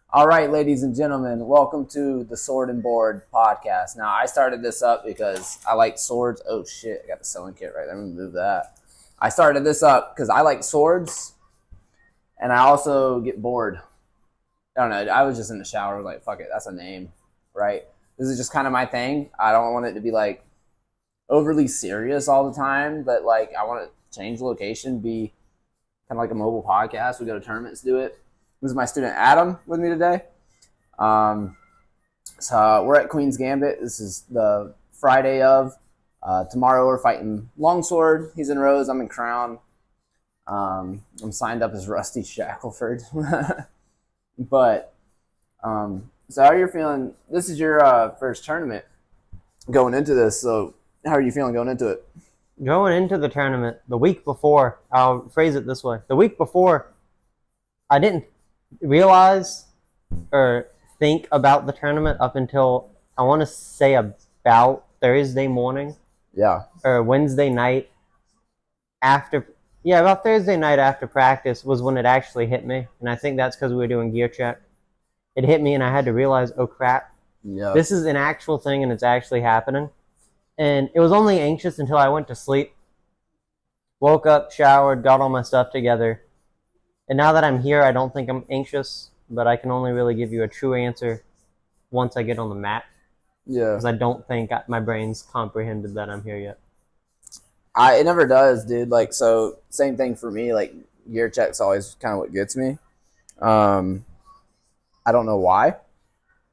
All right, ladies and gentlemen, welcome to the Sword and Board podcast. Now, I started this up because I like swords. Oh shit, I got the sewing kit right there. I'm gonna move that. I started this up because I like swords, and I also get bored. I don't know. I was just in the shower, like, fuck it, that's a name, right? This is just kind of my thing. I don't want it to be like overly serious all the time, but like I want to change the location, be kind of like a mobile podcast. We go to tournaments, do it. This is my student Adam with me today. Um, so we're at Queen's Gambit. This is the Friday of. Tomorrow we're fighting Longsword. He's in Rose. I'm in Crown. I'm signed up as Rusty Shackleford. But so how are you feeling? This is your first tournament going into this. So how are you feeling going into it? Going into the tournament, the week before, I'll phrase it this way. The week before, I didn't realize or think about the tournament up until, I want to say, about Thursday morning. Yeah. Or Wednesday night after, about Thursday night after practice was when it actually hit me. And I think that's because we were doing gear check. It hit me and I had to realize, oh crap, this is an actual thing and it's actually happening. And it was only anxious until I went to sleep, woke up, showered, got all my stuff together. And now that I'm here, I don't think I'm anxious, but I can only really give you a true answer once I get on the mat. Yeah. Because I don't think my brain's comprehended that I'm here yet. It never does, dude. Like, so same thing for me. Like, gear check's always kind of what gets me. I don't know why,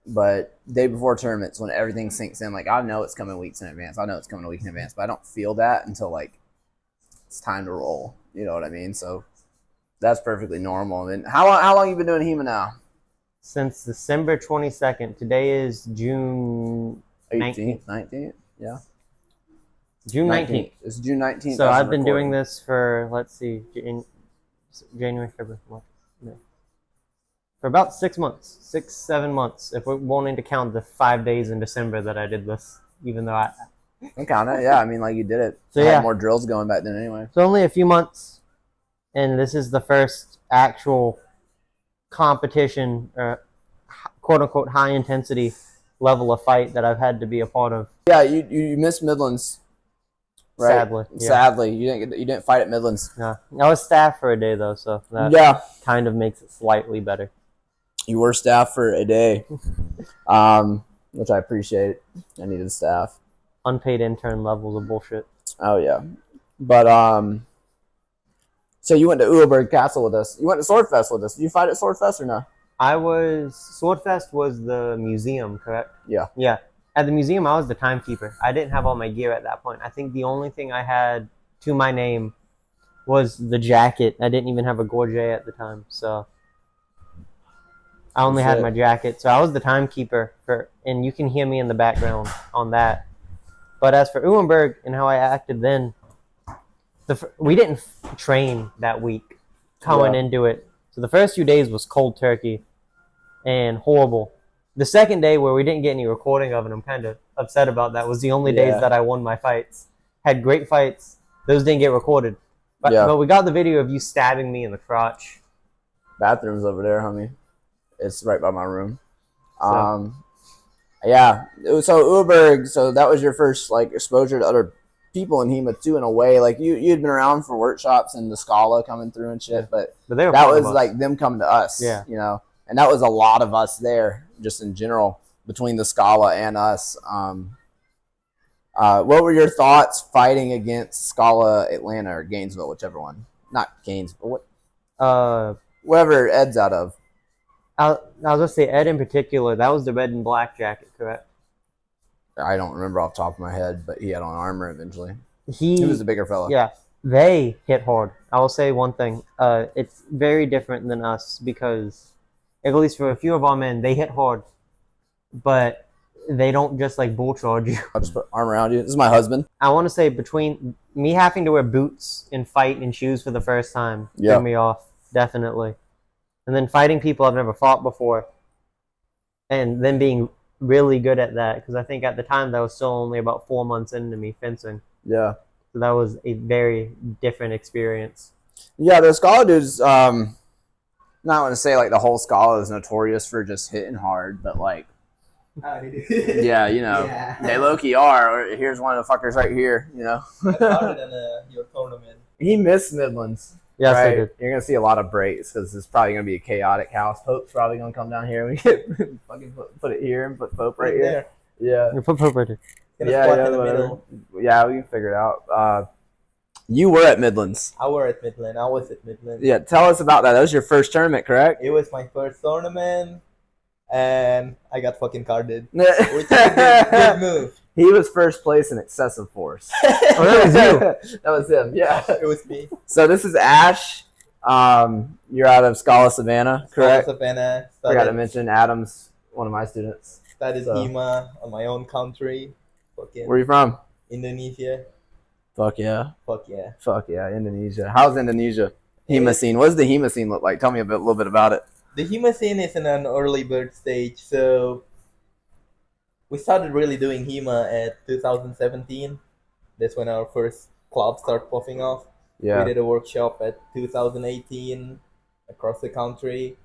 but day before tournaments, when everything sinks in, like I know it's coming weeks in advance. I know it's coming a week in advance, but I don't feel that until like it's time to roll. You know what I mean? So that's perfectly normal. And how long you been doing HEMA now? Since December 22nd. Today is June 18th, 19th. Yeah. June 19th. It's June 19th. So I've been doing this for, let's see, January, February, March, May. For about 6 months, 7 months, if we're wanting to count the 5 days in December that I did this, even though I'm counting it. Yeah, I mean, like you did it. So I yeah, had more drills going back then anyway. So only a few months, and this is the first actual competition, quote unquote, high intensity level of fight that I've had to be a part of. Yeah, you missed Midlands. Right? Sadly, yeah. Sadly, you didn't fight at Midlands. No, I was staff for a day though, so that kind of makes it slightly better. You were staff for a day, which I appreciate. I needed staff. Unpaid intern levels of bullshit. Oh yeah, but so you went to Uelberg Castle with us. You went to Swordfest with us. Did you fight at Swordfest or no? Swordfest was the museum, correct? Yeah. Yeah. At the museum, I was the timekeeper. I didn't have all my gear at that point. I think the only thing I had to my name was the jacket. I didn't even have a gorget at the time, so I only had my jacket. So I was the timekeeper, and you can hear me in the background on that. But as for Uelberg and how I acted then, we didn't train that week going into it. So the first few days was cold turkey and horrible. The second day, where we didn't get any recording of it, I'm kind of upset about that, was the only days that I won my fights. Had great fights. Those didn't get recorded. But we got the video of you stabbing me in the crotch. Bathroom's over there, homie. It's right by my room. Yeah. So Uelberg, so that was your first like exposure to other people in HEMA too, in a way. Like you'd been around for workshops and the Scala coming through and shit, but that was like them coming to us. Yeah. You know. And that was a lot of us there, just in general, between the Scala and us. What were your thoughts fighting against Scala Atlanta or Gainesville, whichever one? Not Gainesville, wherever Ed's out of. I was going to say Ed in particular. That was the red and black jacket, correct? I don't remember off the top of my head, but he had on armor eventually. He was a bigger fella. Yeah. They hit hard. I will say one thing. It's very different than us because, at least for a few of our men, they hit hard, but they don't just like bull charge you. I'll just put arm around you. This is my husband. I want to say between me having to wear boots and fight in shoes for the first time threw me off, definitely. And then fighting people I've never fought before, and then being really good at that, because I think at the time that was still only about 4 months into me fencing. Yeah. So that was a very different experience. Yeah, the Scala dudes, not going to say like the whole Scala is notorious for just hitting hard, but like, yeah, you know, Yeah. they low-key are. Or here's one of the fuckers right here, you know. That's harder than your tournament. He missed Midlands. Yes, I right? did. You're going to see a lot of breaks because it's probably going to be a chaotic house. Pope's probably going to come down here. We get fucking put it here and put Pope right here. there. Yeah. You put Pope right here. Gonna Yeah, squat yeah, in the whatever. middle. Yeah, we can figure it out. You were at Midlands. I was at Midland. I was at Midland. Yeah, tell us about that. That was your first tournament, correct? It was my first tournament, and I got fucking carded. Which is a good move. He was first place in excessive force. Oh, that was you. That was him, yeah. It was me. So this is Ash. You're out of Scala Savannah, correct? Savannah. Forgot to mention Adam's one of my students. Started So- HEMA on my own country. Fucking Where are you from? Indonesia. Fuck yeah. Fuck yeah. Fuck yeah, Indonesia. How's Indonesia? HEMA scene. What does the HEMA scene look like? Tell me a little bit about it. The HEMA scene is in an early bird stage, so we started really doing HEMA at 2017. That's when our first club started popping off. Yeah. We did a workshop at 2018 across the country,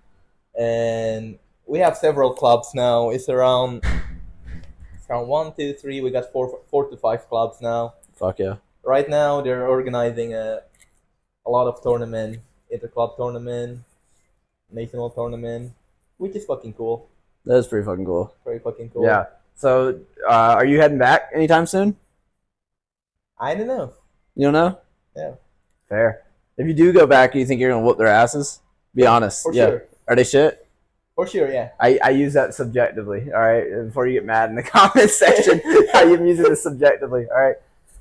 and we have several clubs now. It's around 1, 2, 3. We got four to 5 clubs now. Fuck yeah. Right now, they're organizing a lot of tournament, inter-club tournament, national tournament, which is fucking cool. That is pretty fucking cool. Very fucking cool. Yeah. So, are you heading back anytime soon? I don't know. You don't know? Yeah. Fair. If you do go back, do you think you're gonna whoop their asses? Be honest. For yeah. sure. Are they shit? For sure, yeah. I use that subjectively. All right. Before you get mad in the comment section, I'm using this subjectively. All right.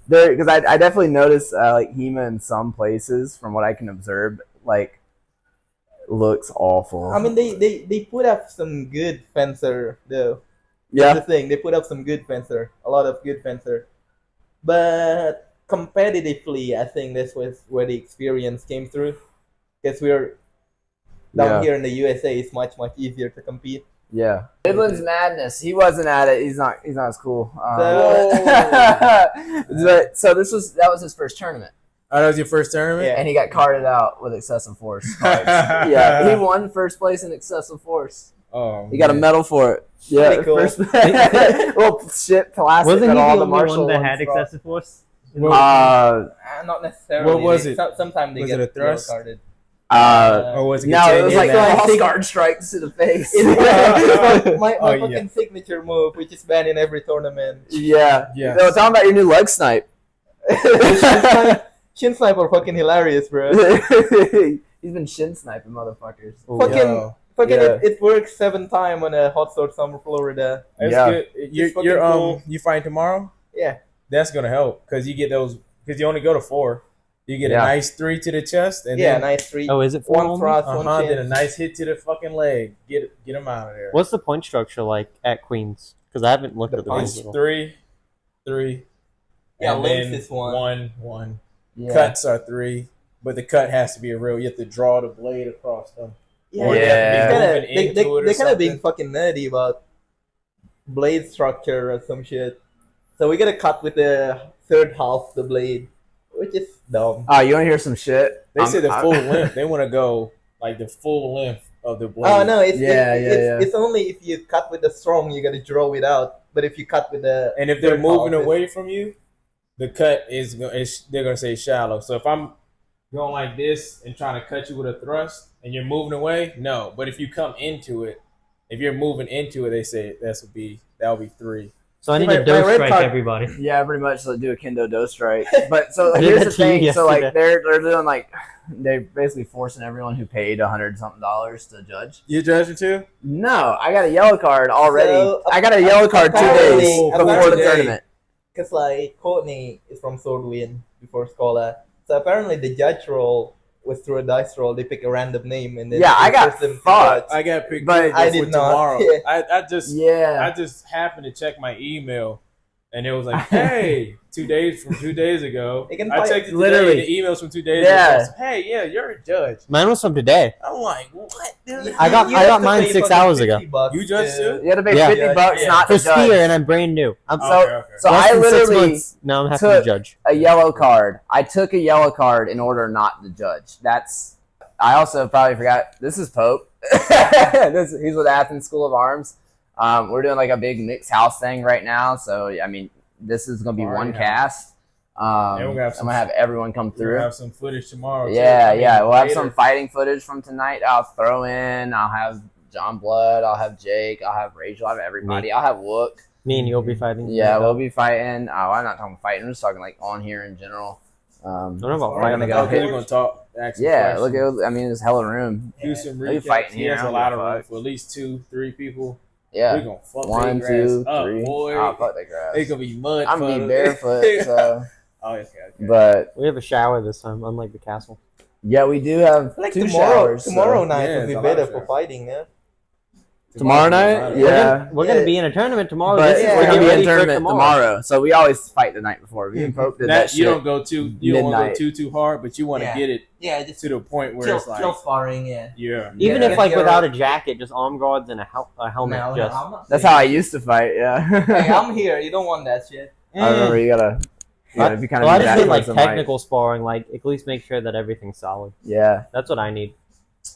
There, because I definitely notice like HEMA in some places, from what I can observe, like looks awful. I mean, they put up some good fencer, though. yeah. That's the thing. They put up some good fencer. A lot of good fencer. But competitively, I think this was where the experience came through. Because we're down here in the USA, it's much easier to compete. Yeah. Midland's madness. He wasn't at it. He's not as cool. So- But so that was his first tournament, Oh, that was your first tournament? Yeah. and he got carded out with excessive force cards. Yeah, he won first place in excessive force. Oh, He got a man. medal for it. Yeah, Pretty cool. first. Well, shit, plastic. Wasn't he that the all the only martial one that ones had brought. excessive force? Not necessarily. What was it? Sometimes they Was get it a thrust? yellow carded. Or was it No, it was like Canadian? all guard strikes to the face. my Oh, fucking yeah. signature move, which is banned in every tournament. Yeah. Yes. No, talking about your new leg snipe. Shin snipe are fucking hilarious, bro. He's been shin sniping motherfuckers. Fucking, Yo, fucking, it works 7 times on a hot sort summer Florida. that's Yeah. good. You're fucking cool. you fighting tomorrow? Yeah. That's gonna help because you get those because you only go to 4. You get Yeah. a nice 3 to the chest and Yeah, then nice 3. Oh, is it 4 One only? thrust, one then a chin. nice hit to the fucking leg. Get them out of there. What's the point structure like at Queens? Because I haven't looked The at the punch rules. It's 3. Yeah, and links then is 1. 1. Yeah. Cuts are 3, but the cut has to be a real. You have to draw the blade across them. Yeah, Or they have to be Yeah. moving into it or They're kind of being something. fucking nerdy about blade structure or some shit. So we gotta cut with the third half of the blade, which is dumb. Oh, you want to hear some shit? They say the I'm- full length. They want to go like the full length of the blade. Oh no, Yeah, it's only if you cut with the strong you gotta draw it out. But if you cut with the And if they're third moving half, away from you, the cut they're gonna say shallow. So if I'm going like this and trying to cut you with a thrust and you're moving away, no. But if you come into it, if you're moving into it, they say that'll be 3. So I need My- to my dose red strike card- everybody. Yeah, pretty much. So do a kendo do strike. But so I did here's that the to you thing. So like yesterday. they're doing like they're basically forcing everyone who paid $100-something to judge. You judging too? No, I got a yellow card already. So, I got a yellow card 2 apparently- days before the apparently- tournament. Because like Courtney is from Swordwind before Scholar, so apparently the judge roll was through a dice roll. They pick a random name and then Yeah, I they got force them to fucked. judge. I got picked But up I for did not. tomorrow. Yeah. I just Yeah. happened to check my email, and it was like, "Hey, 2 days ago." They can I fight- checked it today, literally. and the emails from 2 days Yeah. ago. Said, hey, yeah, you're a judge. Mine was from today. I'm like, what? Dude? I got have to mine pay 6 fucking hours ago. $50 You judged too? You had to pay Yeah. $50 Yeah. not For to judge. skier, and I'm brand new. I'm Okay, okay. So less I than 6 literally months. Now I'm having took- to judge. a yellow card. I took a yellow card in order not to judge. That's I also probably forgot. This is Pope. He's with Athens School of Arms. We're doing like a big mixed house thing right now. So I mean, this is gonna be one cast. I'm gonna have everyone come through. We'll have some footage tomorrow. Yeah, too. yeah. We'll have later. some fighting footage from tonight. I'll throw in. I'll have John Blood. I'll have Jake. I'll have Rachel. I'll have everybody. I'll have Wook. Me and you'll be fighting. Yeah, we'll be fighting. I'm not talking fighting. I'm just talking like on here in general. Don't know about we're fighting. gonna go Okay, hit. we're gonna talk. Ask some Yeah, questions. look. I mean, there's hella room. Do some They'll be recaps. fighting He here. has I a don't lot give of a room fuck. for at least 2-3 people. Yeah. We're gonna fuck 1, their 2, grass up, 3. boy. Oh, fuck that grass. It's gonna be mud. I'm gonna be puddle. barefoot. So, Oh, okay. but We have a shower this time, unlike the castle. yeah, we do have Like 2 tomorrow, showers. tomorrow so. night Yeah, would be it's a lot better of for showers. fighting, yeah. Tomorrow night? Yeah. We're gonna be in a tournament tomorrow. But This is yeah, we're to gonna get be in ready for tournament tomorrow. So we always fight the night before. Me and Pope did that shit. You don't go too. You don't want midnight. to go too hard, but you want to Yeah. get it Yeah, just to the point where chill, it's like, chill sparring, yeah. yeah. Even Yeah. if like Get your- without a jacket, just arm guards and a helmet. No, just I'm not That's saying- how I used to fight. Yeah. Hey, I'm here. You don't want that shit. I remember you gotta be kind of. well, I just need like technical sparring, like at least make sure that everything's solid. Yeah. That's what I need.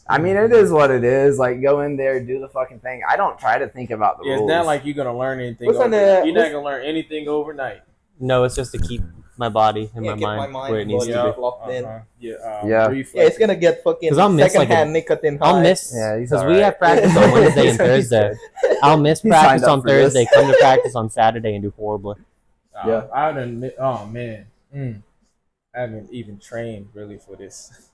I mean, it is what it is. Like, go in there, do the fucking thing. I don't try to think about the Yeah, it's rules. not like you're gonna learn anything. What's on overnight. the- You're not what's- gonna learn anything overnight. No, it's just to keep my body and Yeah, my keep my mind mind where it needs body. to Yeah. be. Locked in. Yeah. Yeah. Reflex. Yeah, it's gonna get fucking 'Cause I'll miss, like, secondhand nicotine high. I'll miss Yeah, he's because we alright. have practice on Wednesday and Thursday. I'll miss He practice signed up on for this. Thursday, come to practice on Saturday, and do horribly. Yeah. I done. Oh man. I haven't even trained really for this.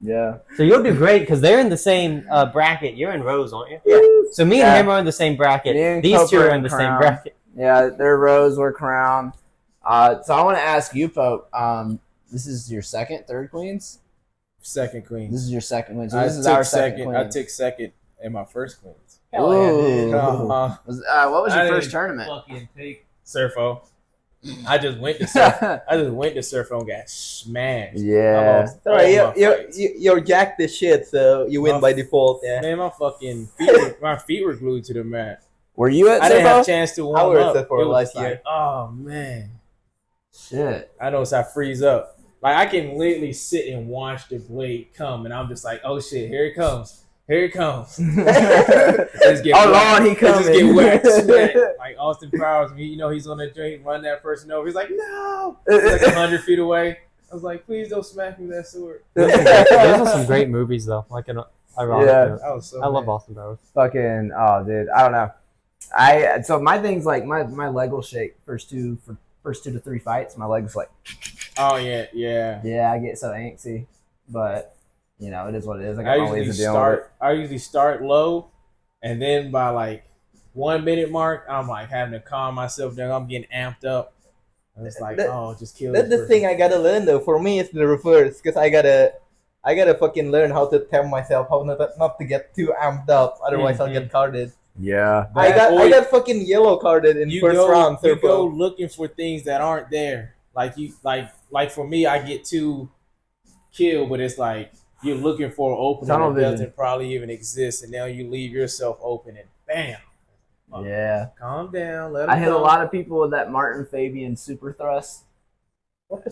Yeah. So you'll do great because they're in the same bracket. You're in Rose, aren't you? Yeah. So me Yeah. and him are in the same bracket. Me and These Cope two are are in in the same Crown. bracket. Yeah, they're Rose, we're Crown. So I want to ask you, Pope. This is your third Queens? Second queen. This is your second Queen. So I this is took our second second. Queen. I took second in my first queens. Hell yeah, dude. Ooh. Uh-huh. What was your I first didn't tournament? Fucking take Surfo. I just went to surf. I just went to Surfo and got smashed. I Yeah. lost It's alright, all my fights. you're jacked as shit, so you win My- by default, yeah. Man, my feet were glued to the mat. Were you at I didn't have a Surfo? chance to I warm was up. at Surfo It was last just like, year. oh man, Shit. I noticed I freeze up. Like I can literally sit and watch the blade come, and I'm just like, oh shit, here it comes. Here it comes. Just get Oh whacked. Lord, he Just coming. get whacked, sweat. Like Austin Powers, he's on the drink, run that person over. He's like, no. He's like 100 feet away. I was like, please don't smack me with that sword. Those are some great movies, though. Like an ironic Yeah. note. I was so I love mad. Austin Powers. Fucking dude, I don't know. So my thing's like my leg will shake first 2 to 3 fights. My leg's like, Oh yeah, yeah. yeah, I get so antsy, but you know it is what it is. I I got my ways usually to deal with it. start low, and then by like 1 minute mark, I'm like having to calm myself down. I'm getting amped up. And it's like, just kill That's this the thing I gotta learn though. For me, it's the reverse, because I gotta fucking learn how to tame myself, how not to get too amped up. Otherwise, I'll get carded. Yeah. I That- got fucking yellow carded in you first go, round. You Surfo. go looking for things that aren't there. Like for me, I get too killed, but it's like you're looking for an opening Tunnel that vision. doesn't probably even exist, and now you leave yourself open, and bam. Yeah. Calm down. Let 'em I hit a go. lot of people with that Martin Fabian super thrust.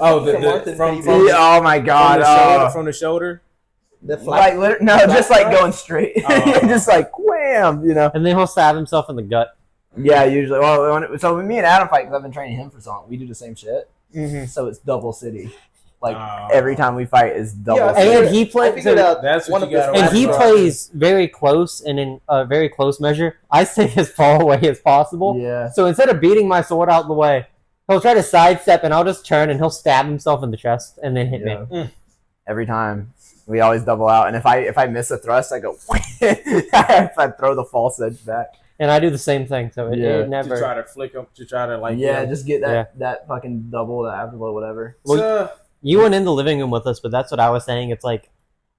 Oh, Martin from Fabian. Oh my god. from the shoulder. The flat. Just like going straight. Oh. Just like wham, you know. And then he'll stab himself in the gut. Yeah, usually. Well, when me and Adam fight, because I've been training him for so long, we do the same shit. Mm-hmm. So it's double city. Like every time we fight is double Yeah, city. And he I plays. figured out That's what one you of the gotta And he Right. plays very close and in a very close measure. I stay as far away as possible. Yeah. So instead of beating my sword out the way, he'll try to sidestep and I'll just turn and he'll stab himself in the chest and then hit me. Every time. We always double out. And if I miss a thrust, I go I throw the false edge back. And I do the same thing. So it Yeah. never. To try to flick them, to try to like Just get that fucking double, that afterglow, whatever. You weren't in the living room with us, but that's what I was saying. It's like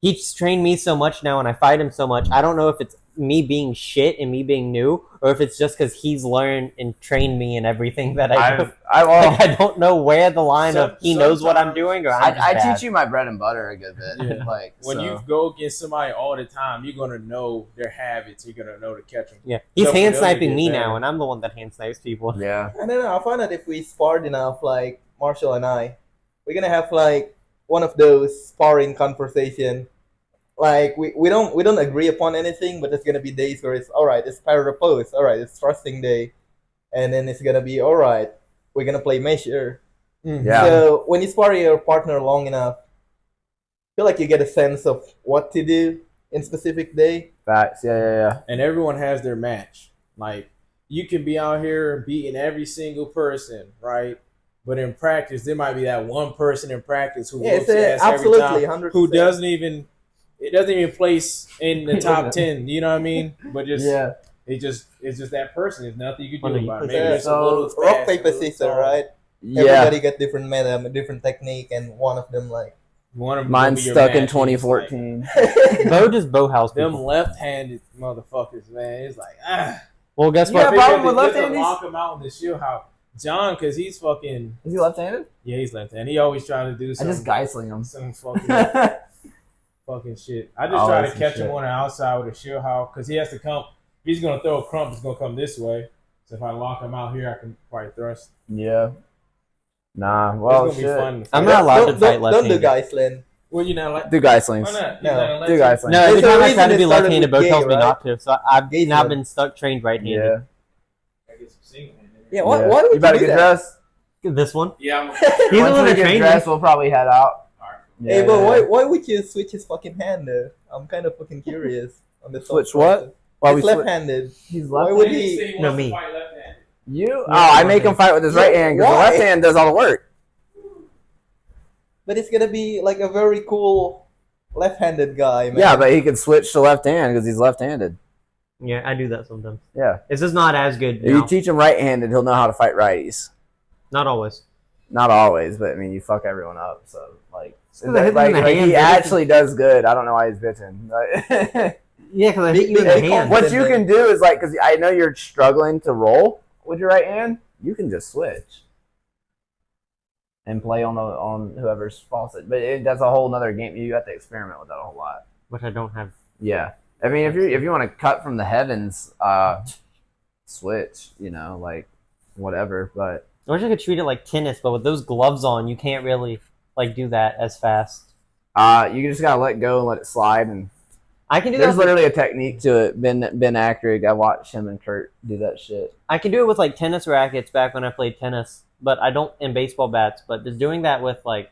he's trained me so much now and I fight him so much. I don't know if it's me being shit and me being new or if it's just because he's learned and trained me in everything that I do. Like, I don't know where the line of he knows what I'm doing or I teach you my bread and butter a good bit. Yeah. Like when you go against somebody all the time, you're gonna know their habits. You're gonna know to catch them. Yeah, he's So hand for them to sniping get me better. now, and I'm the one that hand snipes people. Yeah. I don't know. I found out if we sparred enough, like Marshall and I, we're gonna have like one of those sparring conversation Like we don't agree upon anything, but there's gonna be days where it's all right. It's power repose. All right, it's thrusting day, and then it's gonna be all right. We're gonna play measure. Yeah. So when you spar your partner long enough, I feel like you get a sense of what to do in specific day. Facts. Yeah. And everyone has their match. Like you can be out here beating every single person, right? But in practice, there might be that one person in practice who Yeah, whoops your ass every absolutely, time, 100%. who doesn't even place in the top 10. You know what I mean? But just Yeah. it's just that person. There's nothing you can Well, do no, about it. Yeah, Maybe it's a so little rock fast, paper a little scissors, tall. right? Yeah. Everybody got different meta, a different technique, and one of them like One of them Mine's will be your stuck in match, and it's like, 2014. Bo just bow house them people. left-handed motherfuckers, man. It's like Well, guess You have what? a problem with You have to left-handers? lock him out in the shield house. John, because he's fucking Is he left-handed? yeah, he's left-handed. He always trying to do I some just Geisling him. some fucking shit. I just Oh, try to that's some catch him shit. on the outside with a shield house because he has to come. If he's gonna throw a crump, it's gonna come this way. So if I lock him out here, I can probably thrust. Yeah. Nah. Well, it's gonna shit. be fun. I'm not allowed to don't, fight don't do lefty. Geisling. Well, you know, like Do Geislings. why not? No. You gotta let Do you- Geisling. No, every There's a time I reason try to it be started left-handed, with Bo gay, tells me right? not to. So I've Gay's now one. been stuck trained right-handed. Yeah. I get some single-handed. Yeah, why would You you better do get that? dressed. This one. Yeah, I'm He's a Once little we get trained. dressed, we'll probably head out. Yeah, Hey, but yeah. why would you switch his fucking hand though? I'm kind of fucking curious on this. Switch thought what? process. Why He's we left-handed. He's Why left. would He he? say he No, wants me. to fight left-handed. You? Yeah, Oh, I make okay. him fight with his Yeah, right hand because the why? left hand does all the work. But it's gonna be like a very cool left-handed guy, man. Yeah, but he can switch to left hand because he's left-handed. Yeah, I do that sometimes. Yeah. It's just not as good. If you now. teach him right-handed, he'll know how to fight righties. Not always. Not always, but I mean, you fuck everyone up. So like, 'cause I hit him in the hand, he but actually does good. I don't know why he's bitching. Like, Yeah, because I hit you in Big the hand. confidence. what you can do is like, because I know you're struggling to roll with your right hand, you can just switch and play on whoever's faucet. But that's a whole nother game. You have to experiment with that a whole lot. Which I don't have. Yeah, I mean, if you want to cut from the heavens, switch. You know, like whatever. But I wish I could treat it like tennis, but with those gloves on, you can't really like do that as fast. you just gotta let go and let it slide. And I can do there's that. With, literally a technique to it. Ben Ackrig, I watched him and Kurt do that shit. I can do it with like tennis rackets back when I played tennis, but I don't in baseball bats. But just doing that with like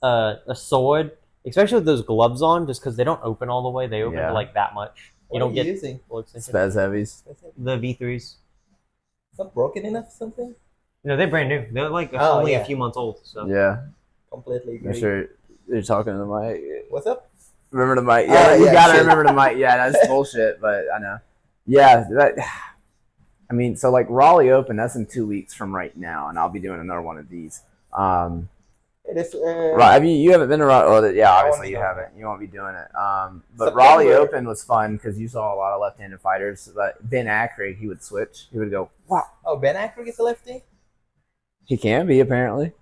a sword, especially with those gloves on, just because they don't open all the way, they open Yeah. to like that much. What You don't are get using? full extension. Spez heavies. The V3s. It's not broken enough or something? No, they're brand new. They're like Oh, only yeah. a few months old. So Yeah, Completely make agree. sure you're talking to the mic. What's up? Remember the mic. Oh, Yeah, you yeah, gotta shit. remember the mic. Yeah, that's bullshit, but I know. Yeah, that. I mean, so like Raleigh Open, that's in 2 weeks from right now, and I'll be doing another one of these. It is. Right, have you haven't been to Raleigh? Oh, yeah, I won't obviously be you doing haven't. You won't be doing it. But September. Raleigh Open was fun because you saw a lot of left-handed fighters. But Ben Ackrig, he would switch. He would go, wow. Oh, Ben Ackrig is a lefty. He can be apparently.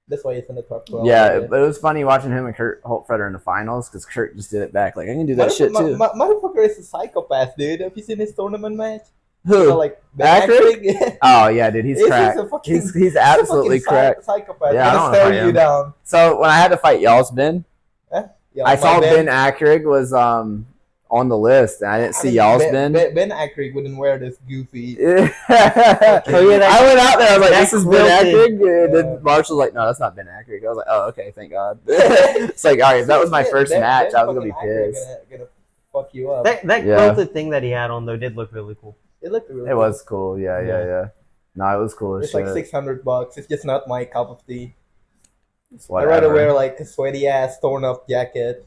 That's why he's in the top 12. Yeah, but it was funny watching him and Kurt Holtfretter in the finals because Kurt just did it back. Like I can do that shit too. Motherfucker is a psychopath, dude. Have you seen his tournament match? Who? So, like Ben Ackrig? Ackrig? Oh yeah, dude, he's He's cracked. a fucking- He's absolutely He's a fucking cracked. Psychopath. Yeah, I Gonna don't wanna stare fight you him. down. So when I had to fight y'all's Ben, Yeah, I my saw Ben Ackrig was on the list, and I didn't see y'all's Ben. Ben Ackrig wouldn't wear this goofy. Oh yeah, that- I went out there. I was like, that "This is Ben quilted. Ackrig." And Yeah. then Marshall was like, "No, that's not Ben Ackrig." I was like, "Oh, okay, thank God." It's like, all right, if that was my first Ben match, I was gonna be fucking Ackrig pissed. Gonna fuck you up. that Yeah. quilted thing that he had on though did look really cool. It looked really It was cool. Yeah. No, it was cool as It's shit. like $600. It's just not my cup of tea. I'd Whatever. rather wear like a sweaty ass torn up jacket.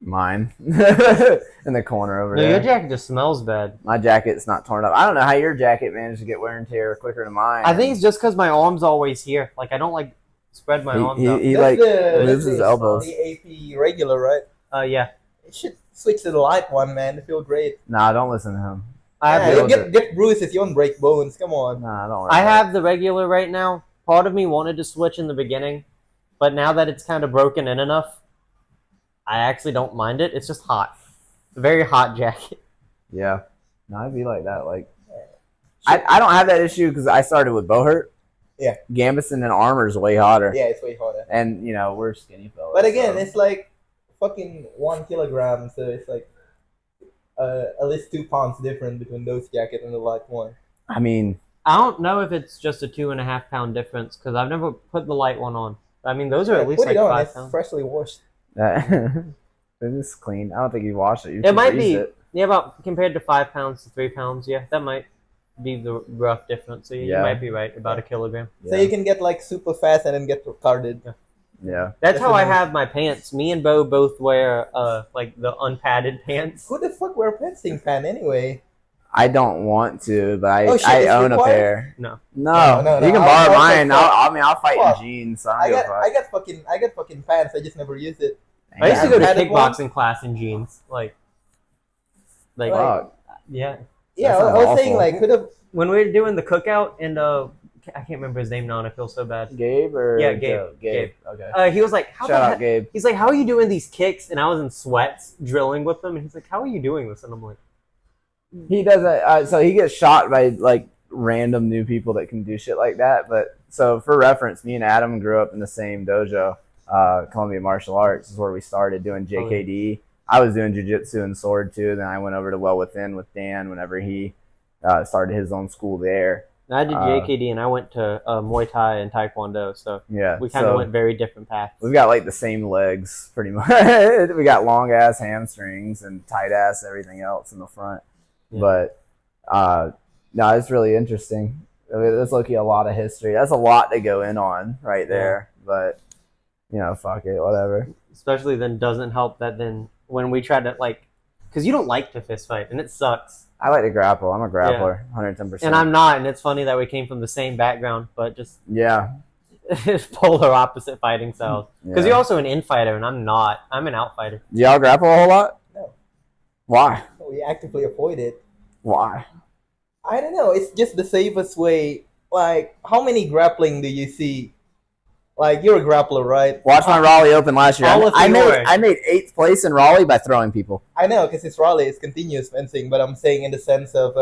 Mine in the corner over No, there. your jacket just smells bad. My jacket's not torn up. I don't know how your jacket managed to get wear and tear quicker than mine. I think it's just because my arm's always here. Like I don't like spread my arms out. he That's like the- moves that's his the- elbows. The AP regular, right? Yeah. You should switch to the light one, man. They feel great. Nah, don't listen to him. I Yeah, have feel you get bruises. You won't break bones. Come on. Nah, don't worry. I about have the regular right now. Part of me wanted to switch in the beginning, but now that it's kind of broken in enough, I actually don't mind it. It's just hot. It's a very hot jacket. it. Yeah. No, I'd be like that. Like, I don't have that issue because I started with Bohurt. Yeah. Gambit and then Armor's way hotter. Yeah, it's way hotter. And, you know, we're skinny fellas. But again, so. it's like fucking 1 kilogram, so it's like at least 2 pounds different between those jacket and the light one. I mean, I don't know if it's just a 2.5 pound difference because I've never put the light one on. I mean, those are at least Put like it on. 5 It's pounds. freshly washed. it is clean. I don't think you washed it. You It just might greased be, it. yeah, about compared to 5 pounds to 3 pounds. Yeah, that might be the rough difference. So Yeah. you might be right, about a kilogram. So you can get like super fast and then get retarded. Yeah. That's how I Definitely. have my pants. Me and Bo both wear like the unpadded pants. Who the fuck wear fencing pan anyway? I don't want to, but I, Oh, shit, I it's own a required? pair. No. No, No, you can I'll borrow take mine. that. I'll fight Fuck. in jeans. So I I don't give a fuck. I got fucking pants. I just never use it. I used to go to Unpadded kickboxing class in jeans. Like Fuck. yeah. Yeah, That I sounds was saying awful. like could have. When we were doing the cookout and I can't remember his name now and I feel so bad. Gabe or Yeah, Gabe. Joe? Gabe. Okay. He was like, how Shout the out, heck- Gabe. He's like, how are you doing these kicks? And I was in sweats drilling with them. And he's like, how are you doing this? And I'm like, He does it. So he gets shot by like random new people that can do shit like that. But so for reference, me and Adam grew up in the same dojo, Columbia Martial Arts is where we started doing JKD. I was doing jiu-jitsu and sword too. Then I went over to Well Within with Dan whenever he started his own school there. I did JKD and I went to Muay Thai and Taekwondo. So Yeah, we kind of so went very different paths. we've got like the same legs pretty much. We got long ass hamstrings and tight ass everything else in the front. Yeah. But no, it's really interesting. I mean, there's looking a lot of history. That's a lot to go in on right there. But you know, fuck it, whatever. Especially then doesn't help that then when we try to like, because you don't like to fist fight and it sucks. I like to grapple. I'm a grappler, 110%. And I'm not, and it's funny that we came from the same background, but just Yeah. polar opposite fighting styles. Because Yeah. you're also an infighter, and I'm not. I'm an outfighter. Do y'all grapple a whole lot? No. Why? We actively avoid it. Why? I don't know. It's just the safest way. Like, how many grappling do you see? Like, you're a grappler, right? Watch my Raleigh Open last year. All of I yours. made 8th place in Raleigh by throwing people. I know, because it's Raleigh, it's continuous fencing, but I'm saying in the sense of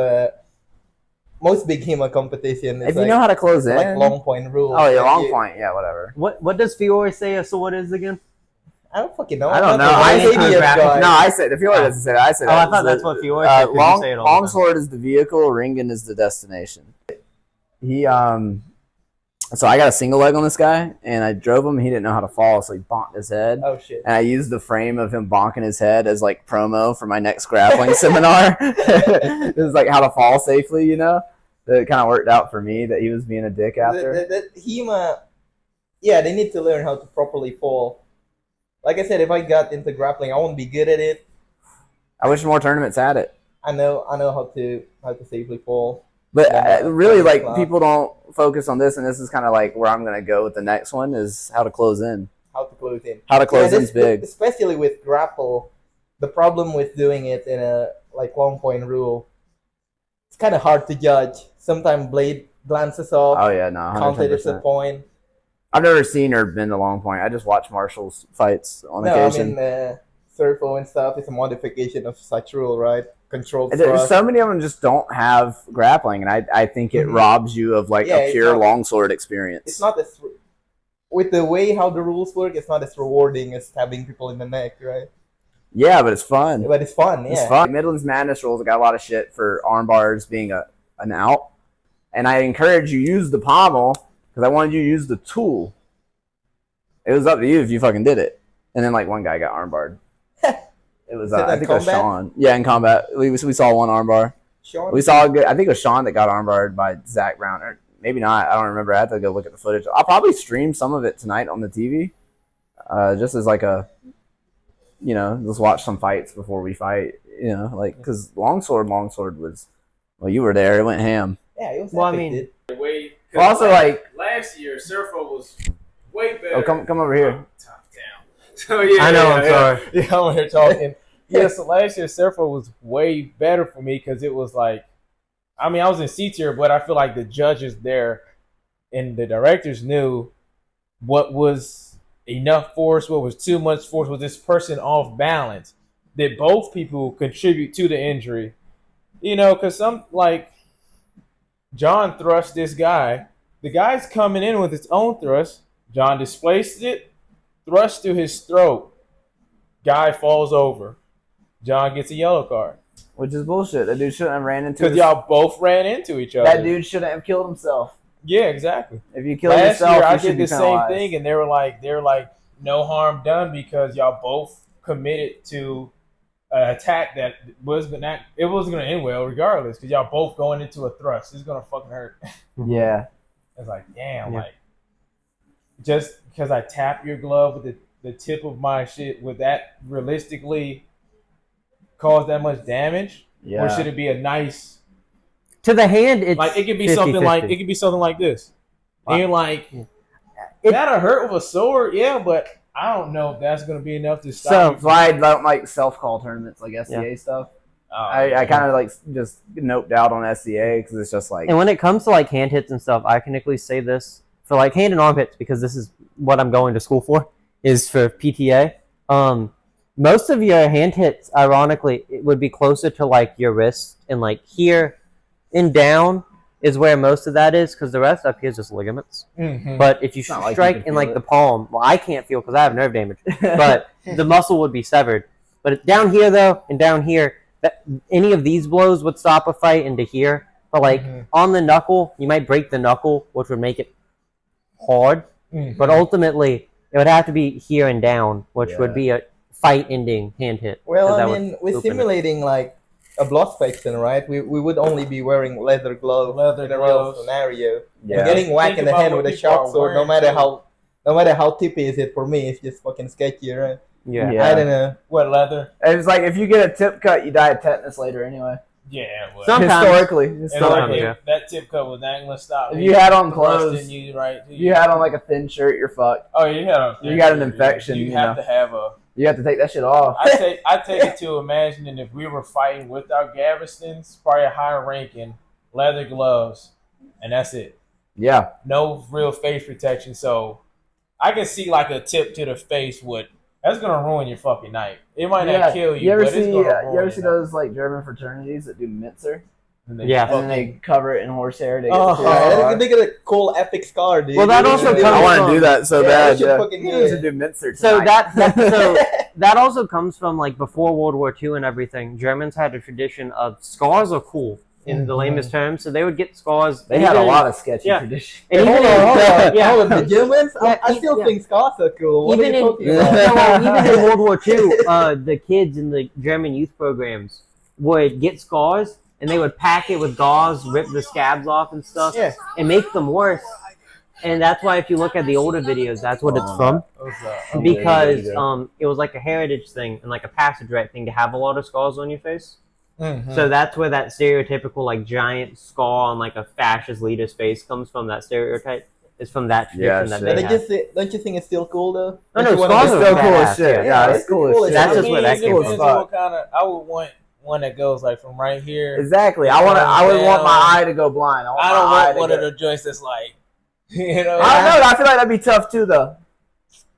most big HEMA competition is If you know how to close in. like long point rule. Oh, yeah, Like, long you- point. Yeah, whatever. What does Fiore say a sword is again? I don't fucking know. I I'm don't know. not the I most think idiot grapple- guy. No, I said, if Fiore doesn't say that, I said Oh, that. I thought that's what Fiore said, 'cause you say it all the time. Longsword is the vehicle, Ringen is the destination. He, so I got a single leg on this guy, and I drove him, and he didn't know how to fall, so he bonked his head. Oh shit. And I used the frame of him bonking his head as like promo for my next grappling seminar. It was like how to fall safely, you know? It kind of worked out for me that he was being a dick after. The HEMA, yeah, they need to learn how to properly fall. Like I said, if I got into grappling, I won't be good at it. I wish more tournaments had it. I know how to safely fall. But Yeah, really, that's like, clown. people don't focus on this, and this is kind of like where I'm going to go with the next one is how to close in. How to close in. How to close Yeah, in's big. Especially with grapple, the problem with doing it in a like long point rule, it's kind of hard to judge. Sometimes blade glances off, Oh, yeah, no, counted as a 110%. point. I've never seen or been to Long Point. I just watch Marshall's fights on No, I occasion. mean Surfo and stuff is a modification of such rule, right? Controlled There's thrust. so many of them just don't have grappling, and I think it Mhm. robs you of like Yeah, a it's pure not- longsword experience. It's not as with the way how the rules work. It's not as rewarding as stabbing people in the neck, right? Yeah, but it's fun. But it's fun. Yeah. It's fun. Midland's Madness rules got a lot of shit for arm bars being an out, and I encourage you use the pommel because I wanted you to use the tool. It was up to you if you fucking did it. And then like one guy got armbarred. It was Is it I in think it was combat? Sean. Yeah, in combat we saw one armbar. Sean? We saw a good. I think it was Sean that got armbarred by Zach Brown, or maybe not. I don't remember. I have to go look at the footage. I'll probably stream some of it tonight on the TV, just as like a, just watch some fights before we fight. Like because longsword was, well, you were there. It went ham. Yeah, it was Well, I epic, mean- dude. Way, Well, also like, last year, Surfo was way better. oh, come over here. Top down. So yeah, I know, I'm yeah. sorry. Yeah, I'm here talking. Yeah, so last year Surfo was way better for me because it was like, I mean, I was in C tier, but I feel like the judges there and the directors knew what was enough force, what was too much force, was this person off balance. Did both people contribute to the injury? Because some, like, John thrust this guy. The guy's coming in with his own thrust. John displaced it, thrust to his throat. Guy falls over. John gets a yellow card. Which is bullshit. That dude shouldn't have ran into Because y'all both ran into each other. That dude shouldn't have killed himself. Yeah, exactly. If you kill Last yourself, year I you should did be the same penalized. thing, and they were like, no harm done because y'all both committed to an attack that was gonna end well regardless because y'all both going into a thrust. It's gonna fucking hurt. Yeah. It's like, damn, Yeah. like just because I tap your glove with the tip of my shit, would that realistically cause that much damage? Yeah. Or should it be a nice To the hand, it's like it could be 50-50. something like this. Wow. And you're like that'll hurt with a sword, yeah, but I don't know if that's gonna be enough to stop So you. that's why I don't like self-call tournaments like SCA stuff. I kind of like just noped out on SCA because it's just like And when it comes to like hand hits and stuff, I can at least say this for like hand and arm hits because this is what I'm going to school for, is for PTA. Most of your hand hits, ironically, it would be closer to like your wrist and like here and down is where most of that is because the rest up here is just ligaments. Mhm. But if you not like you strike can in feel like it. the palm, well, I can't feel because I have nerve damage, but the muscle would be severed. But down here though, and down here, any of these blows would stop a fight into here. But like on the knuckle, you might break the knuckle, which would make it hard. Mhm. But ultimately, it would have to be here and down, which Yeah. would be a fight-ending hand hit. 'cause Well, that I would mean, we're open it. simulating like a blood section, right? We would only be wearing leather gloves Leather in a real gloves. scenario. Yeah. And getting whacked in the Think about head what with a people are sharp sword, no wearing, matter how tippy is it for me, it's just fucking sketchy, right? Yeah. Yeah. I don't know. What leather? it's like if you get a tip cut, you die of tetanus later anyway. Yeah, well, Sometimes. Historically, and Sometimes, like, yeah. that tip cut was not gonna stop. if me you had on from clothes, thrusting you right. if you had on like a thin shirt, you're fucked. Oh, you had You got an infection, You you have know. to have a. You have to take that shit off. I take it to imagining if we were fighting without Gavestons, probably a higher ranking, leather gloves, and that's it. Yeah. No real face protection. So I can see like a tip to the face that's gonna ruin your fucking night. It might not kill you, You ever but it's see? gonna You ruin ever see your night. those like German fraternities that do Minzer? And they Yeah. And then fucking- they cover it in horsehair. They get Oh. the Yeah, they get a cool epic scar, dude. Well, that also Yeah, comes I want to do that so Yeah, bad. we should Yeah. fucking do We should it. do Minzer So tonight. that also comes from like before World War II and everything. Germans had a tradition of scars are cool in the lamest terms, so they would get scars. they had a even- lot of sketchy yeah. traditions. And Hold even on, hold on. yeah. Hold on, the Germans? Yeah, I still yeah. think scars are cool. What Even are you in, talking about? no, well, even in World War II, the kids in the German youth programs would get scars and they would pack it with gauze, rip the scabs off and stuff, Yeah. and make them worse. And that's why if you look at the older videos, that's what it's from. Because it was like a heritage thing and like a passage right thing to have a lot of scars on your face. Mhm. So that's where that stereotypical like giant scar on like a fascist leader's face comes from. That stereotype is from that tradition Yeah, that shit. they But have. don't you think it's still cool though? No, Don't no, you wanna scars just- are It's still cool badass, as shit. yeah. Yeah, Yeah, it's cool it's cool as as shit. That's just where that It came depends from. on what kind of. I would want one that goes like from right here. Exactly. I would want my eye to go blind. I my don't eye want to one go- of the joints that's like, you know. I don't know. I feel like that'd be tough too, though.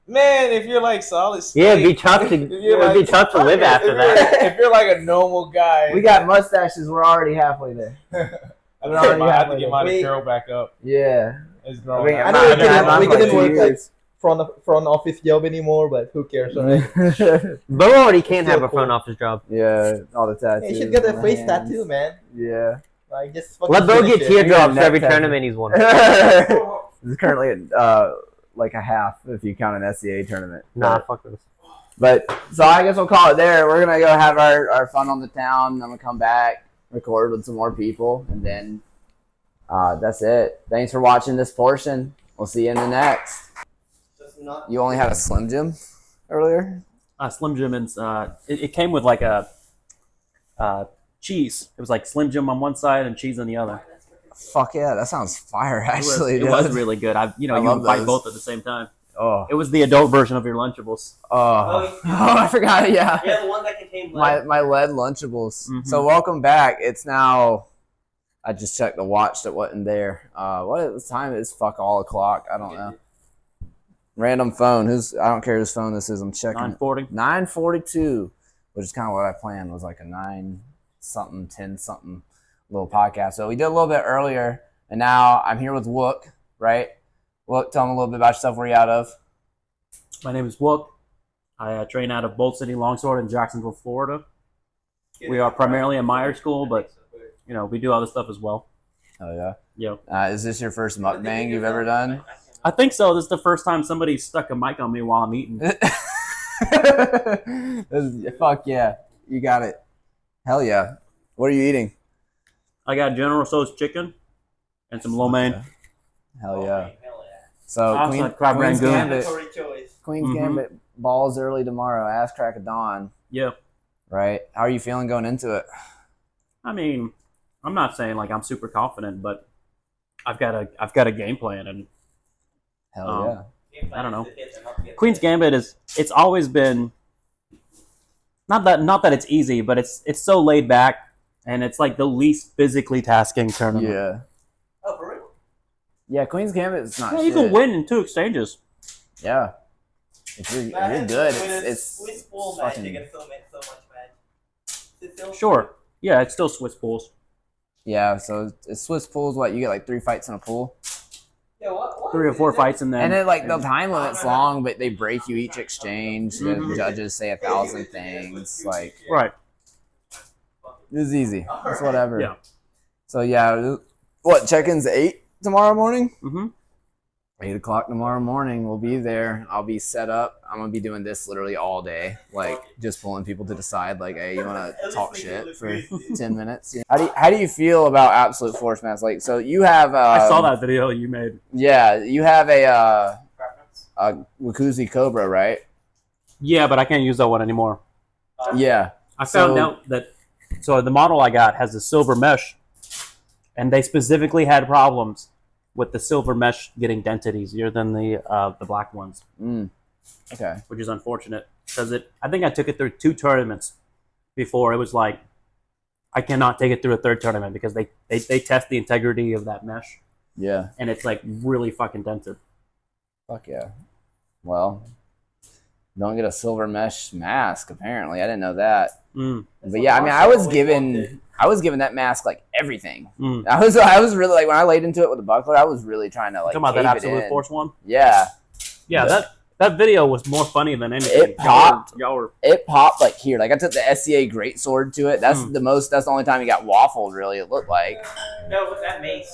Man, if you're like solid state, Yeah, it'd be tough to if you're it'd be tough to live after that. If you're like a normal guy, We got mustaches. We're already halfway there. I we have already to get have mine to we- curl back up. Yeah. It's I growing. mean, out. I know we I'm couldn't like work 2 like years. front office job anymore, but who cares, right? Bo already can Still have a cool. front office job. Yeah, all the tattoos. You should get a on face the hands. tattoo, man. Yeah. Like just fucking Let Bo finish get it. teardrops for Neck every tattoo. tournament he's won. It's currently at like a half if you count an SCA tournament. Nah, fuck this. But so I guess we'll call it there. We're gonna go have our fun on the town. I'm gonna come back, record with some more people, and then that's it. Thanks for watching this portion. We'll see you in the next. You only had a Slim Jim earlier? Slim Jim and it came with like a cheese. It was like Slim Jim on one side and cheese on the other. Fuck yeah, that sounds fire. It was, Actually, it was really good. You I can love buy those. both at the same time. Oh, It was the adult version of your Lunchables. oh, I forgot. Yeah, the one that contained my lead Lunchables. Mhm. So welcome back. It's now. I just checked the watch that wasn't there. What time is? Fuck all o'clock. I don't know. Random phone. I don't care whose phone this is. I'm checking. 940. 9:42, which is kind of what I planned. Was like a 9 something, 10 something little podcast. So we did a little bit earlier, and now I'm here with Wook. Right? Wook, tell me a little bit about yourself. Where you out of? My name is Wook. I train out of Bolt City Longsword in Jacksonville, Florida. We are primarily a Meyer school, but we do other stuff as well. Oh yeah. Yeah. Is this your first mukbang you've ever done? I think so. This is the first time somebody stuck a mic on me while I'm eating. Fuck yeah, you got it. Hell yeah. What are you eating? I got General Tso's chicken and some lo mein. Hell yeah. So Also had crab Queen's rangoon. Gambit. Mandatory choice. Queen's Mhm. Gambit balls early tomorrow. Ass crack of dawn. Yeah. Right. How are you feeling going into it? I mean, I'm not saying like I'm super confident, but I've got a game plan, and Hell yeah. I don't know. Queen's Gambit it's always been not that it's easy, but it's so laid back, and it's like the least physically tasking tournament. Yeah. Oh, for real? Yeah, Queen's Gambit is not Yeah, shit. you can win in 2 exchanges. Yeah. If you're good, it's Swiss pool fucking- magic and so much magic. It's still Sure. Yeah, it's still Swiss pools. yeah, so it's Swiss pools, what, you get like 3 fights in a pool? Yeah, what 3 or 4 fights, and then And then like the time limit's long, but they break you each exchange. The judges say 1,000 things. Like right. it's easy. It's whatever. Yeah. So yeah, what check-in's 8 tomorrow morning? Mm-hmm. 8 o'clock tomorrow morning. We'll be there. I'll be set up. I'm gonna be doing this literally all day, like just pulling people to the side. Like, hey, you want to talk shit for 10 minutes? How do you feel about Absolute Force Mask? Like, so you have. I saw that video you made. Yeah, you have a Wakuzi Cobra, right? Yeah, but I can't use that one anymore. Yeah. I found out that the model I got has a silver mesh, and they specifically had problems with the silver mesh getting dented easier than the black ones. Okay. Which is unfortunate, because I think I took it through 2 tournaments before it was like I cannot take it through a 3rd tournament because they test the integrity of that mesh, Yeah. and it's like really fucking dented. Fuck yeah. Well, don't get a silver mesh mask. Apparently, I didn't know that. But yeah, I mean, I was given that mask like everything. I was really like when I laid into it with the buckler, I was really trying to like. Talking about that cave it Absolute in. Force one. Yeah. Yeah, that video was more funny than anything. It popped. Y'all were It popped like here. Like I took the SCA greatsword to it. That's That's the only time he got waffled. Really, it looked like. No, with that mace.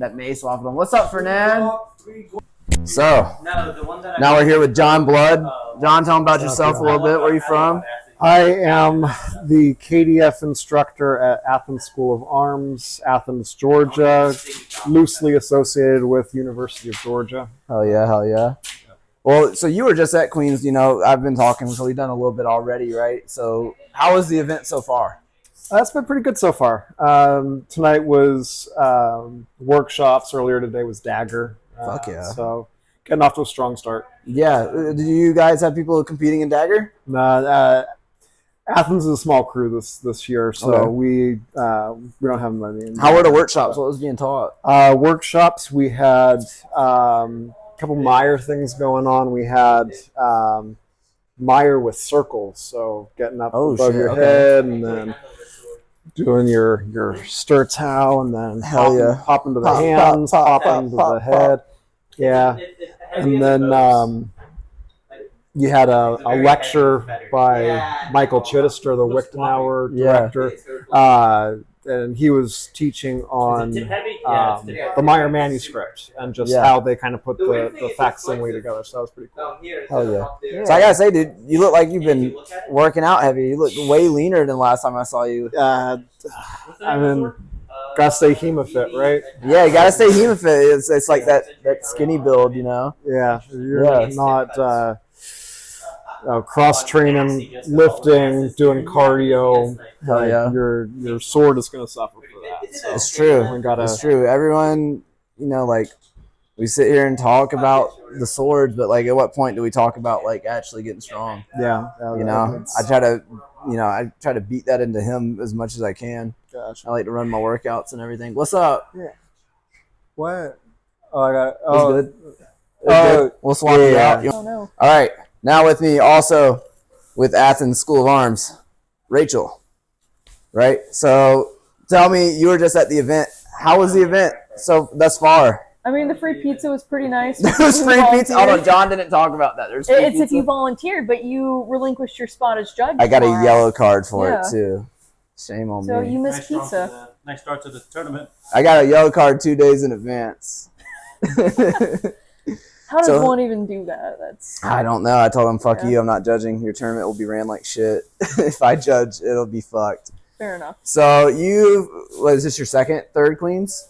That mace waffled him. What's up, Fernand? So No, the one that now we're here with John Blood. John, tell him about yourself a little bit. Where are you from? I am the KDF instructor at Athens School of Arms, Athens, Georgia, loosely associated with University of Georgia. Hell yeah, hell yeah. Well, so you were just at Queens, I've been talking, so we've done a little bit already, right? So how was the event so far? That's been pretty good so far. Tonight was workshops. Earlier today was Dagger. Fuck yeah. So getting off to a strong start. Yeah. Do you guys have people competing in Dagger? Athens is a small crew this year, so Okay. we don't have money. How were the workshops? What was being taught? Workshops, we had a couple Meyer things going on. We had Meyer with circles, so getting up above shit, your okay. head and then doing your Sturtau and then Hell yeah. hop into the Pop, hands, pop, pop, pop, into pop, the head. Yeah. And then you had a lecture by Michael Chittister, the Wichtenauer director, and he was teaching on the Meyer manuscript and just how they kind of put the facsimile together. So that was pretty cool. Hell yeah. So I gotta say, dude, you look like you've been working out heavy. You look way leaner than last time I saw you. I mean, gotta stay HEMA fit, right? Yeah, you gotta stay HEMA fit. It's like that skinny build, Yeah, you're not cross training, lifting, doing cardio. Hell yeah. Your sword is gonna suffer for that. So It's true. It's true. Everyone, like we sit here and talk about the swords, but like at what point do we talk about like actually getting strong? Yeah. I try to beat that into him as much as I can. Gotcha. I like to run my workouts and everything. What's up? What? Oh, I got. It's Oh, good. It's good. We'll swap you out. All right. Now with me also with Athens School of Arms, Rachel. Right? So tell me, you were just at the event. How was the event so thus far? I mean, the free pizza was pretty nice. There's free pizza. Oh no, John didn't talk about that. There's free It's pizza. if you volunteered, but you relinquished your spot as judge. I got a tomorrow. yellow card for Yeah. it too. Shame on So me. you missed pizza. Nice start to the tournament. I got a yellow card 2 days in advance. How does So- one even do that? That's I don't know. I told him, "Fuck Yeah. you. I'm not judging. Your tournament will be ran like shit. If I judge, it'll be fucked." fair enough. So was this your second, third Queens?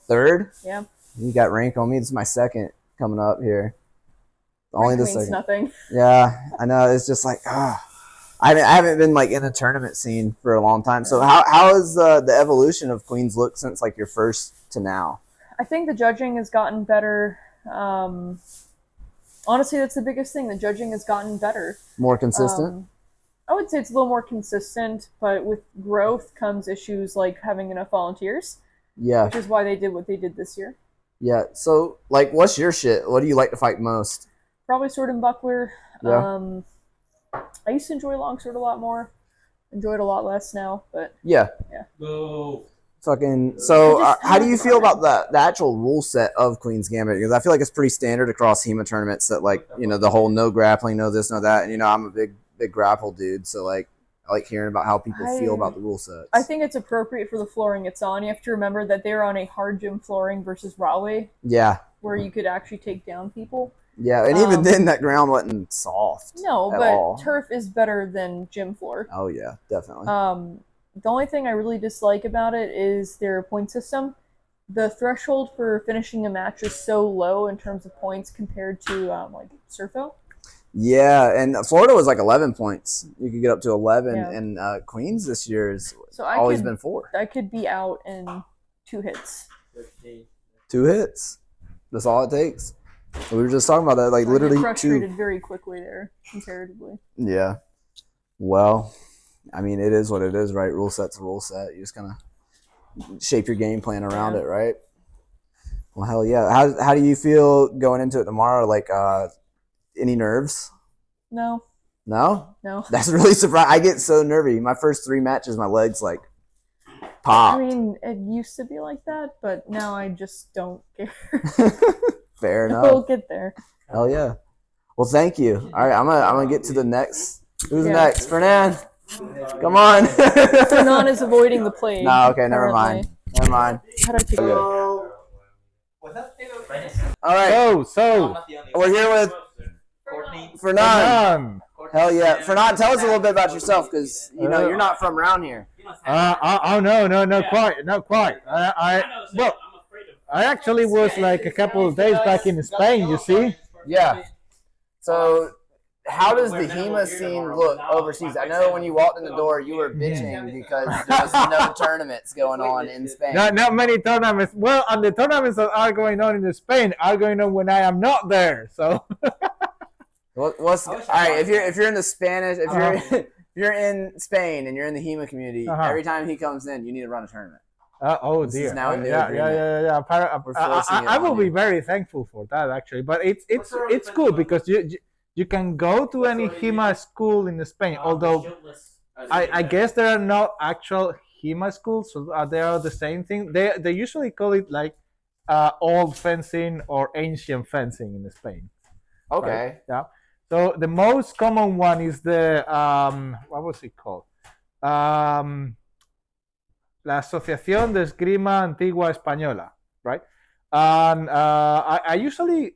Third? Yeah. You got rank on me. This is my second coming up here. Only Rank the means second. nothing. Yeah, I know. It's just like, I haven't been like in a tournament scene for a long time. So how has the evolution of Queens looked since like your first to now? I think the judging has gotten better. Honestly, that's the biggest thing. The judging has gotten better. More consistent? I would say it's a little more consistent, but with growth comes issues like having enough volunteers, Yeah, which is why they did what they did this year. yeah. So like, what's your shit? What do you like to fight most? Probably sword and buckler. Yeah. I used to enjoy longsword a lot more. Enjoy it a lot less now, but Yeah. Go. Fucking. So, I just- how do you feel about the actual rule set of Queen's Gambit? Because I feel like it's pretty standard across HEMA tournaments that like the whole no grappling, no this, no that, and I'm a big grapple dude, so like I like hearing about how people feel about the rule sets. I think it's appropriate for the flooring it's on. You have to remember that they're on a hard gym flooring versus Raleigh, Yeah, where you could actually take down people. yeah, and even then that ground wasn't soft. No, at but all. turf is better than gym floor. Oh yeah, definitely. The only thing I really dislike about it is their point system. The threshold for finishing a match is so low in terms of points compared to like Surfo. Yeah, and Florida was like 11 points. You could get up to 11, Yeah. and Queens this year has So I always could, been 4. I could be out in 2 hits. 2 hits. That's all it takes. We were just talking about that, like I get literally 2. frustrated very quickly there, comparatively. Yeah. Well, I mean, it is what it is, right? Rule set's a rule set. You just kind of shape your game plan around Yeah. it, right? Well, hell yeah. How do you feel going into it tomorrow? Like, any nerves? No, No? no. That's really surprising. I get so nervy. My first 3 matches, my legs like pop. I mean, it used to be like that, but now I just don't care. Fair enough. We'll get there. Hell yeah. Well, thank you. All right, I'm gonna get to the next. Who's Yeah. next? Fernand. Come on. Fernand is avoiding the plague. No, okay, never mind. currently. Never mind. How do I take it? All right, So, we're here with Fernand. Hell yeah, Fernand. Tell us a little bit about yourself, because you're not from around here. oh no, not quite. Well, I actually was like a couple of days back in Spain. You see? Yeah. So, how does the HEMA scene look overseas? I know when you walked in the door, you were bitching because there was no tournaments going on in Spain. Not many tournaments. Well, and the tournaments that are going on in Spain are going on when I am not there. So. What's all right? If you're in the Spanish, if you're in Spain and you're in the HEMA community, every time he comes in, you need to run a tournament. Oh This dear! is now a new yeah. We're forcing it I on will be you. very thankful for that actually. But it's cool because you can go to any HEMA school in Spain. Although I guess there are no actual HEMA schools, so they are the same thing. They usually call it like old fencing or ancient fencing in Spain. Okay. Right? Yeah. So the most common one is the what was it called? La Asociación de Esgrima Antigua Española, right? And I usually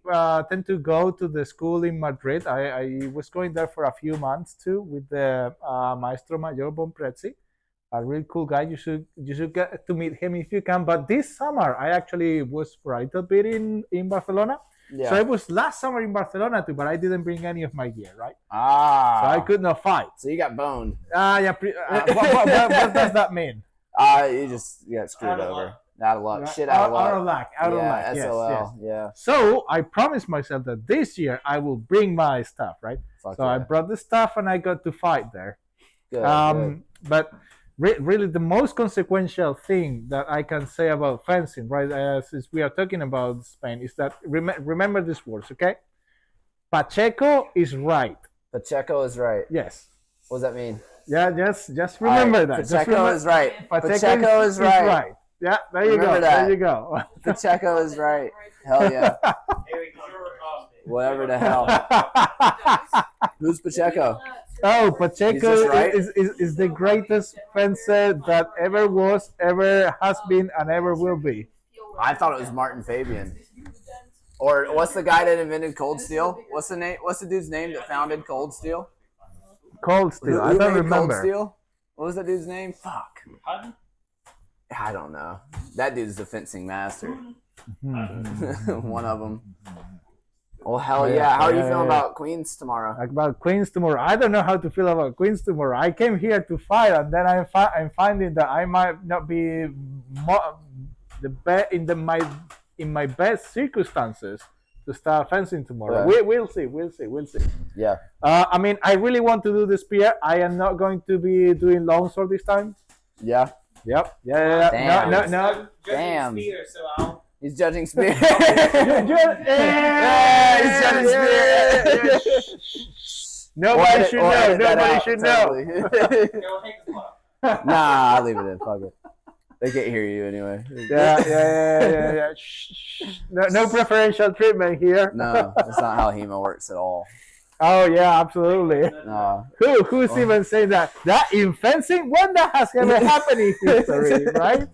tend to go to the school in Madrid. I was going there for a few months too with the Maestro Mayor Bonprezzi, a really cool guy. You should get to meet him if you can. But this summer, I actually was for a little bit in Barcelona. Yeah. So it was last summer in Barcelona too, but I didn't bring any of my gear, right? Ah. So I could not fight. So you got boned. Yeah. What does that mean? You got screwed over. Out of luck. Shit out of luck. Out of luck. Out of luck. Yes, SOL. yes. Yeah. So I promised myself that this year I will bring my stuff, right? Fuck So yeah. I brought the stuff and I got to fight there. Good. But really, the most consequential thing that I can say about fencing, right, since we are talking about Spain, is that remember these words, okay? Pacheco is right. Pacheco is right. Yes. What does that mean? Yeah, just remember All right, that. Just Pacheco remember- is right. Pacheco Pacheco is right. Yeah, there you Remember go. that. There you go. Pacheco is right. Hell yeah. Whatever the hell. Who's Pacheco? Oh, He's Pacheco just right. is the greatest fencer that ever was, ever has been, and ever will be. I thought it was Martin Fabian. Or what's the guy that invented Cold Steel? What's the name? What's the dude's name that founded Cold Steel? Cold Steel. I Who don't made remember. Cold Steel? What was that dude's name? Fuck. I don't know. That dude's the fencing master. One of them. Well, hell yeah. How are you feeling about Queens tomorrow? About Queens tomorrow. I don't know how to feel about Queens tomorrow. I came here to fight, and then I'm finding that I might not be in my best circumstances to start fencing tomorrow. Yeah. We'll see. Yeah. I mean, I really want to do the spear. I am not going to be doing longsword this time. Yeah. Yep. Yeah. Damn. No. Damn. Spear, so I'll... He's judging spear. Yeah, He's judging spear. Nobody should know. Nobody should know. Nah, I'll leave it in. Fuck it. They can't hear you anyway. Yeah. Shh. No preferential treatment here. No, that's not how HEMA works at all. Oh yeah, absolutely. No. Who's even saying that? That in fencing, when that has ever happened in history, right?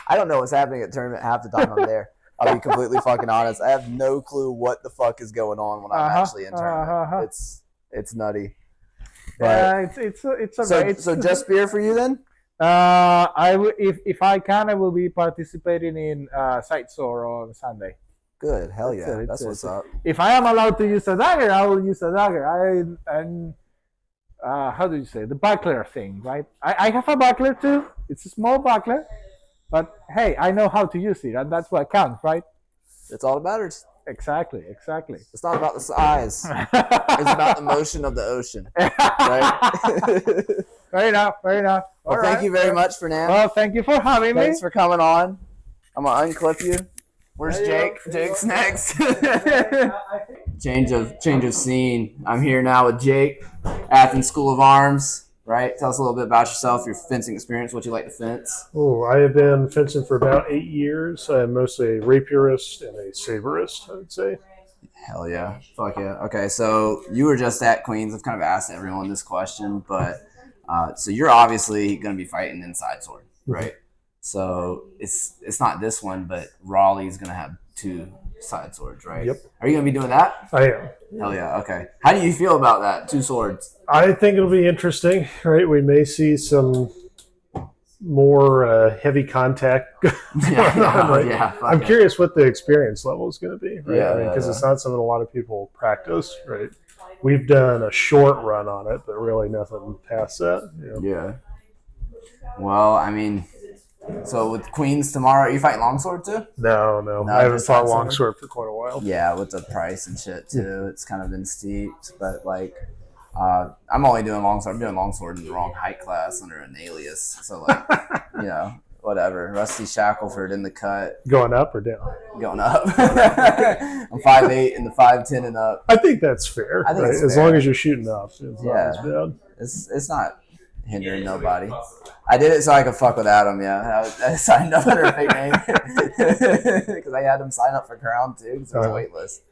I don't know what's happening at tournament half the time I'm there. I'll be completely fucking honest. I have no clue what the fuck is going on when I'm actually in tournament. It's nutty. But It's okay. so just spear for you then? If I can, I will be participating in side soar on Sunday. Good, hell That's yeah. it, That's it's what's it. up. If I am allowed to use a dagger, I will use a dagger. How do you say the buckler thing, right? I have a buckler too. It's a small buckler, but hey, I know how to use it, and that's what counts, right? It's all that matters. Exactly. It's not about the size. It's about the motion of the ocean. Right? Fair enough. Well, thank you very much, Fernand. Well, thank you for having me. Thanks for coming on. I'm gonna unclip you. Where's Jake? Jake's next. Change of scene. I'm here now with Jake, Athens School of Arms. Right? Tell us a little bit about yourself, your fencing experience, what you like to fence. Oh, I have been fencing for about 8 years. I am mostly a rapierist and a saberist, I would say. Hell yeah. Fuck yeah. Okay, so you were just at Queens. I've kind of asked everyone this question, but so you're obviously going to be fighting inside sword, right? So it's not this one, but Raleigh's going to have 2 side swords, right? Yep. Are you going to be doing that? I am. Hell yeah. Okay. How do you feel about that? 2 swords. I think it'll be interesting, right? We may see some more heavy contact going on, right? Yeah. I'm curious what the experience level is going to be, right? Yeah, Because it's not something a lot of people practice, right? We've done a short run on it, but really nothing past that. Yeah. Well, I mean, so with Queens tomorrow, are you fighting longsword too? No. I haven't just fought side sword? longsword for quite a while. Yeah, with the price and shit too, it's kind of been steeped. But like, I'm only doing longsword. I'm doing longsword in the wrong height class under an alias. So like, whatever. Rusty Shackelford in the cut, Going up or down? going up. I'm 5'8" in the 5'10" and up. I think that's fair. I think right? it's As fair. long as you're shooting up, it's not Yeah. as bad. It's not hindering nobody. I did it so I could fuck with Adam. Yeah, I signed up under a fake name because I had him sign up for Crown too because there's a wait list,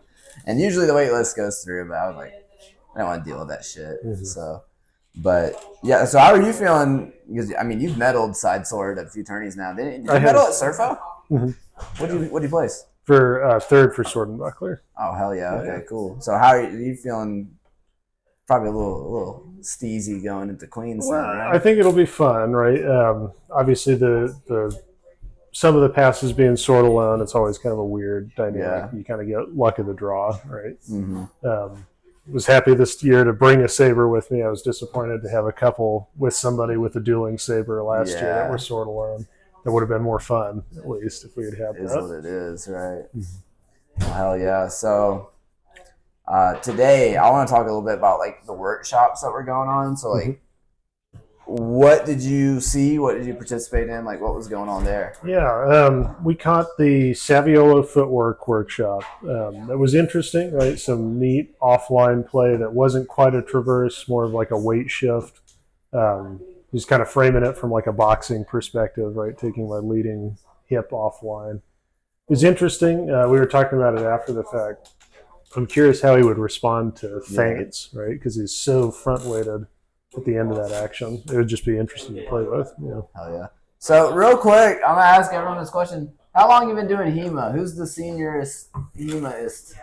and usually the wait list goes through. But I was like, I don't want to deal with that shit. Mm-hmm. So, but yeah. So how are you feeling? Because I mean, you've medaled side sword at a few tourneys now. Did you I have. medal at Surfo? Mm-hmm. What did you place? For third for sword and buckler. Oh hell yeah! Okay, Yeah. cool. So how are you feeling? Probably a little steezy going into Queens. Well, now, right? I think it'll be fun, right? Obviously, the some of the passes being sword alone, it's always kind of a weird dynamic. Yeah. You kind of get luck of the draw, right? Mm-hmm. Was happy this year to bring a saber with me. I was disappointed to have a couple with somebody with a dueling saber last year that were sword alone. That would have been more fun, at least, if we had had It is that. what it is, right? Well, hell yeah. So today I want to talk a little bit about like the workshops that were going on. So like, what did you see? What did you participate in? Like, what was going on there? Yeah, we caught the Saviolo footwork workshop. That was interesting, right? Some neat offline play that wasn't quite a traverse, more of like a weight shift. Just kind of framing it from like a boxing perspective, right? Taking my leading hip offline. It was interesting. We were talking about it after the fact. I'm curious how he would respond to feints, right? Because he's so front-weighted at the end of that action. It would just be interesting to play with. Hell yeah. So real quick, I'm gonna ask everyone this question: how long you been doing HEMA? Who's the seniorest HEMAist?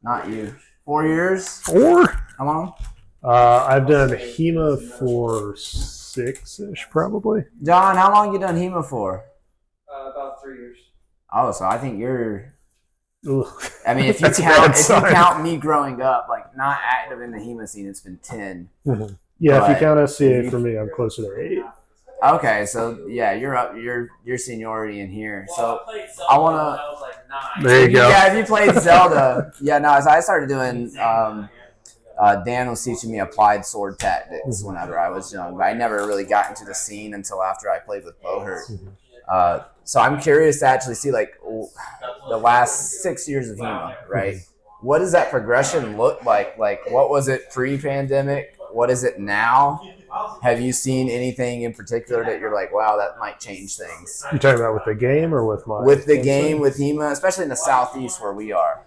Not you. 4 years? 4? How long? I've done HEMA for 6-ish, probably. John, how long you done HEMA for? About 3 years. Oh, so I think you're. Ugh. I mean, if you count me growing up, like not active in the HEMA scene, it's been 10. Mm-hmm. Yeah, But if you count SCA for me, I'm closer to 8. Okay, so yeah, you're up. Your seniority in here. So I wanna. I was like 9. There you go. Yeah, if you played Zelda, yeah, no. As I started doing, Dan was teaching me applied sword tactics whenever I was young, but I never really got into the scene until after I played with Bohurt. So I'm curious to actually see like the last 6 years of HEMA, right? What does that progression look like? Like, what was it pre-pandemic? What is it now? Have you seen anything in particular that you're like, wow, that might change things? You talking about with the game or with my? With the game, with HEMA, especially in the Southeast where we are.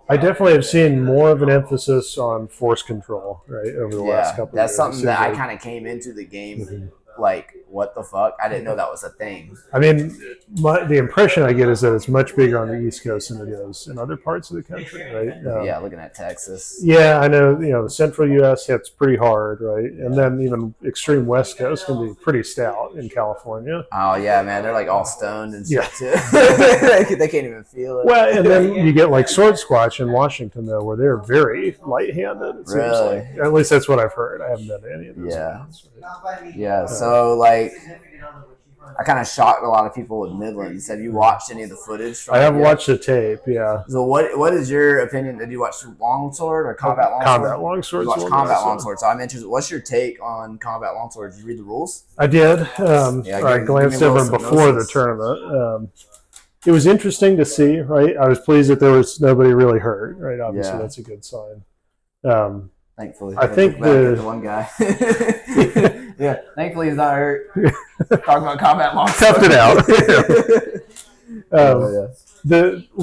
I definitely have seen more of an emphasis on force control, right, over the last couple of years. That's something that I like, kind of came into the game like, what the fuck? I didn't know that was a thing. I mean, the impression I get is that it's much bigger on the East Coast than it is in other parts of the country, right? Yeah, looking at Texas. Yeah, I know. The central U.S. hits pretty hard, right? And then even extreme West Coast can be pretty stout in California. Oh yeah, man, they're like all stoned and stuff too. They can't even feel it. Well, and then you get like Sword Squatch in Washington though, where they're very light-handed. It seems Really? like. At least that's what I've heard. I haven't done any of those. Yeah. Ones, right? Yeah. So like, I kind of shocked a lot of people with Midlands. Have you watched any of the footage? From I have it yet? watched the tape. Yeah. So what is your opinion? Did you watch Longsword or Combat Longsword? Combat Longsword. You watched Combat Longsword. So I'm interested. What's your take on Combat Longsword? Did you read the rules? I did. Yeah, I glanced over them before the tournament. It was interesting to see, right? I was pleased that there was nobody really hurt, right? Obviously, that's a good sign. Thankfully, I think the one guy. Yeah, thankfully he's not hurt. Talking about Combat Longsword. Toughed it out.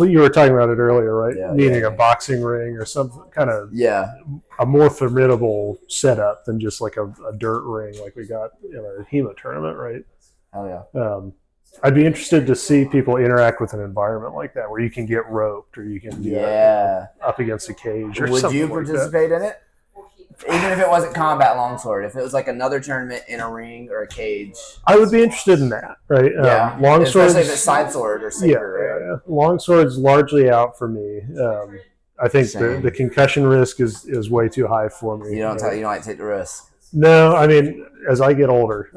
You were talking about it earlier, right? Yeah, Needing a boxing ring or some kind of a more formidable setup than just like a dirt ring like we got in our HEMA tournament, right? Hell yeah. I'd be interested to see people interact with an environment like that where you can get roped or you can get up against a cage or something. Would you participate in it? Even if it wasn't Combat Longsword, if it was like another tournament in a ring or a cage, I would be interested in that, right? Yeah, Longsword, especially if it's side sword or saber. Yeah. Longsword's largely out for me. I think the concussion risk is way too high for me. You don't like to take the risk. No, I mean, as I get older,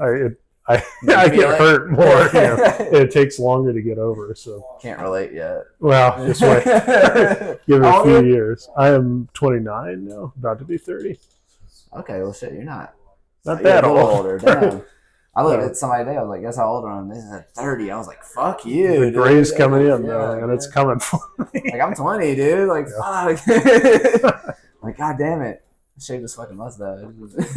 I get hurt more. It takes longer to get over. So can't relate yet. Well, just wait. Give it a few years. I am 29 now, about to be 30. Okay, well, shit, you're not that old. Older. Damn. I looked at somebody today. I was like, "Guess how old I am?" They said 30. I was like, "Fuck you." The gray's coming in, though, and it's coming for me. Like I'm 20, dude. Like fuck. Like god damn it. Shave this fucking mustache.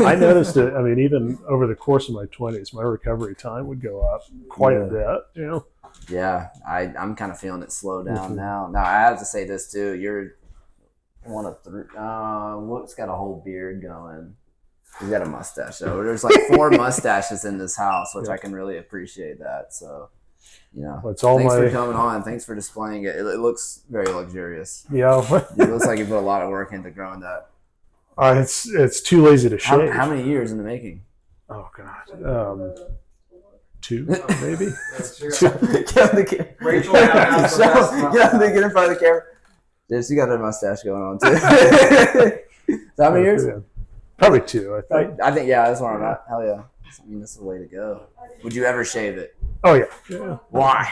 I noticed it. I mean, even over the course of my 20s, my recovery time would go up quite a bit. Yeah, I'm kind of feeling it slow down now. Now I have to say this too. You're one of three. Luke's got a whole beard going. He's got a mustache though. There's like 4 mustaches in this house, which I can really appreciate that. So, it's all thanks for coming on. Thanks for displaying it. It looks very luxurious. Yeah, it looks like you put a lot of work into growing that. It's too lazy to shave. How many years in the making? Oh God, 2 maybe. Rachel, get in front of the camera. Yes, you got a mustache going on too. Is that how many years? Yeah. Probably 2. I think. I think that's where I'm at. Hell yeah. I mean, this is the way to go. Would you ever shave it? Oh yeah. Why?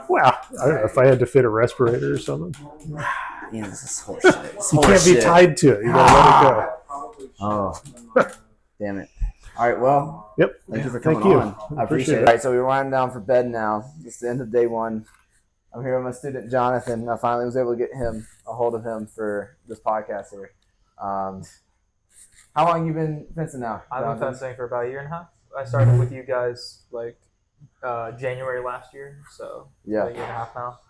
Well, I don't know if I had to fit a respirator or something. This is horseshit. You can't be tied to it. You gotta let it go. Oh, damn it. All right, well. Yep. Thank you for coming on. I appreciate it. All right, so we're winding down for bed now. It's the end of day 1. I'm here with my student Jonathan. I finally was able to get a hold of him for this podcast here. How long you been fencing now? I've been fencing for about 1.5 years. I started with you guys like January last year, so Yeah. a year and a half now.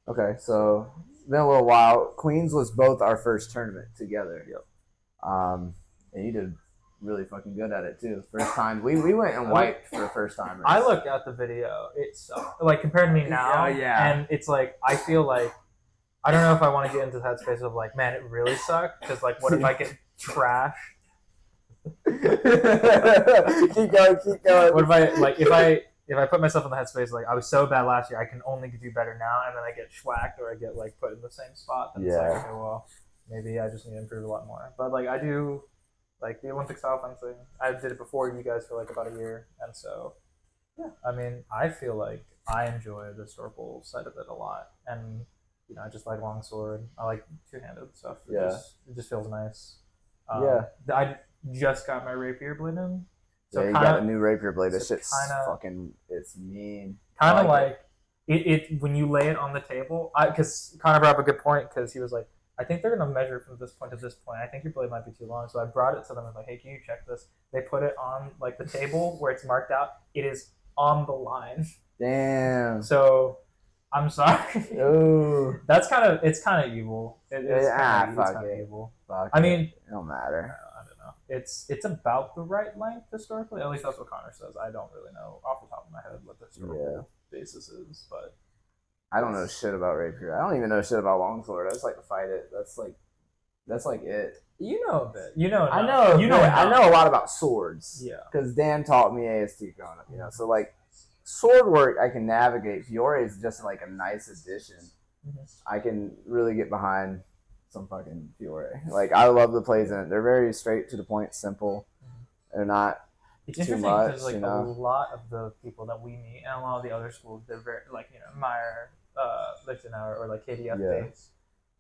Okay, so been a little while. Queens was both our first tournament together. Yep. And you did really fucking good at it too. First time we went and wiped for the first time. I looked at the video. It sucked. Like compared to me now, Yeah. and it's like I feel like I don't know if I want to get into that space of like, man, it really sucked because like, what if I get trash? keep going. What if I like if I put myself in the headspace like I was so bad last year, I can only do better now, and then I get schwacked or I get like put in the same spot. Then it's like, okay, well, maybe I just need to improve a lot more. But like I do, like the Olympic style fencing, I did it before you guys for like about a year, and so yeah, I mean, I feel like I enjoy the historical side of it a lot, and you know, I just like longsword. I like two-handed stuff. It just feels nice. I just got my rapier blade in. So you got a new rapier blade. This shit's fucking, it's mean. Kind of like it when you lay it on the table. Because Connor brought up a good point because he was like, I think they're going to measure from this point to this point. I think your blade might be too long. So I brought it to them and was like, hey, can you check this? They put it on like the table where it's marked out. It is on the line. Damn. So I'm sorry. Ooh. That's kind of, it's kind of evil. It is kind of evil. I mean, it don't matter. I don't know. It's about the right length historically. At least that's what Connor says. I don't really know off the top of my head what the historical basis is, but I don't know shit about rapier. I don't even know shit about longsword. I just like to fight it. That's like it. You know a bit. You know. I know. I know a lot about swords. Yeah. Because Dan taught me AST growing up. You know, so like sword work I can navigate. Fiore is just like a nice addition. I can really get behind some fucking Fiore. Like I love the plays in it. They're very straight to the point, simple. They're not it's too interesting much. Because like you know? a lot of the people that we meet and a lot of the other schools, they're very like Meyer, Lichtenauer, or like KDF based,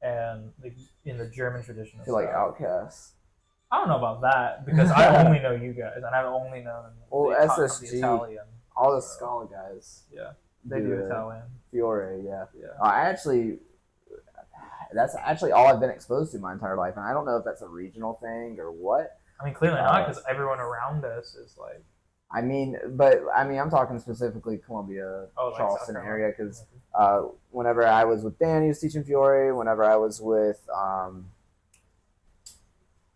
and like in the German tradition. I feel like outcasts. I don't know about that because I only know you guys, and I've only known SSG, the Italian. All the Scala guys. Yeah, they do Italian. Fiore, yeah. That's actually all I've been exposed to my entire life, and I don't know if that's a regional thing or what. I mean, clearly not, because everyone around us is like. I'm talking specifically Columbia, Charleston area, because whenever I was with Dan, he was teaching Fiore. Whenever I was with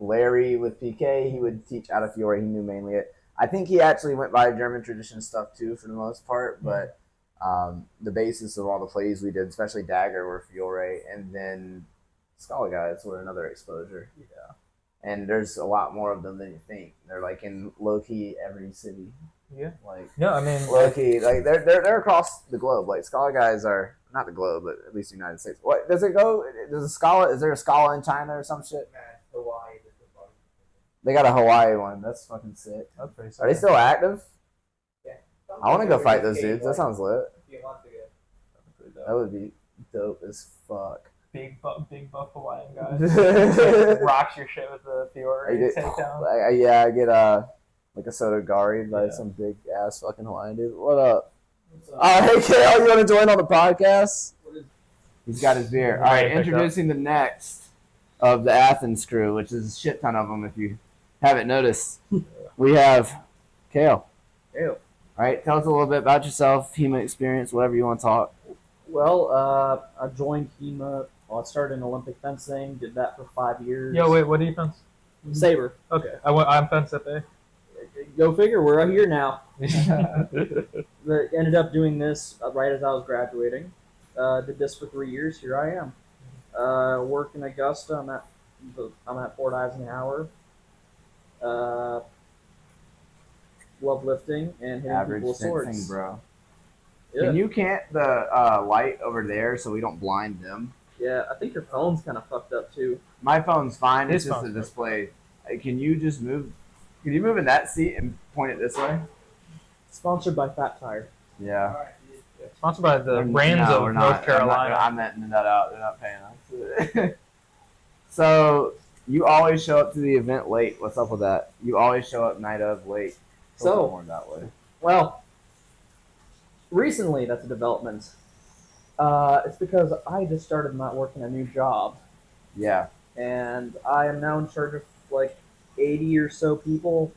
Larry with PK, he would teach out of Fiore. He knew mainly it. I think he actually went by German tradition stuff too, for the most part, but. The basis of all the plays we did, especially Dagger, were Fiore, and then Scala guys were another exposure. Yeah. And there's a lot more of them than you think. They're like in low key every city. Yeah. Like no, I mean low key, like they're across the globe. Like Scala guys are not the globe, but at least the United States. What does it go? Does a Scala? Is there a Scala in China or some shit? Hawaii. They got a Hawaii one. That's fucking sick. That's pretty sick. Are they still active? Yeah. I want to go fight those dudes. That sounds lit. A few months ago. That would be dope as fuck. Big buff Hawaiian guy. Rocks your shit with the Fiore takedown. I get like a Sotogari by some big ass fucking Hawaiian dude. What up? Hey Kale, you want to join on the podcast? He's got his beer. All right, introducing the next of the Athens crew, which is a shit ton of them if you haven't noticed. We have Kale. Kale. All right, tell us a little bit about yourself, HEMA experience, whatever you want to talk. Well, I joined HEMA. Well, I started in Olympic fencing, did that for 5 years. Yo, wait, what do you fence? Saber. Okay, I'm fence FA. Go figure, we're right here now. Ended up doing this right as I was graduating. Did this for 3 years. Here I am. Work in Augusta. I'm at Fort Eisenhower. Love lifting and hitting Average people with swords. fencing, bro. Yeah. Can you cant the light over there so we don't blind them? Yeah, I think your phone's kind of fucked up too. My phone's fine. It's His just a phone's display. Can you just move? Can you move in that seat and point it this way? Sponsored by Fat Tire. Yeah. Sponsored by the Brands of North Carolina. I'm netting that out. They're not paying us. So you always show up to the event late. What's up with that? You always show up night of late. So More that way. Well, recently that's a development. It's because I just started not working a new job, Yeah. and I am now in charge of like 80 or so people.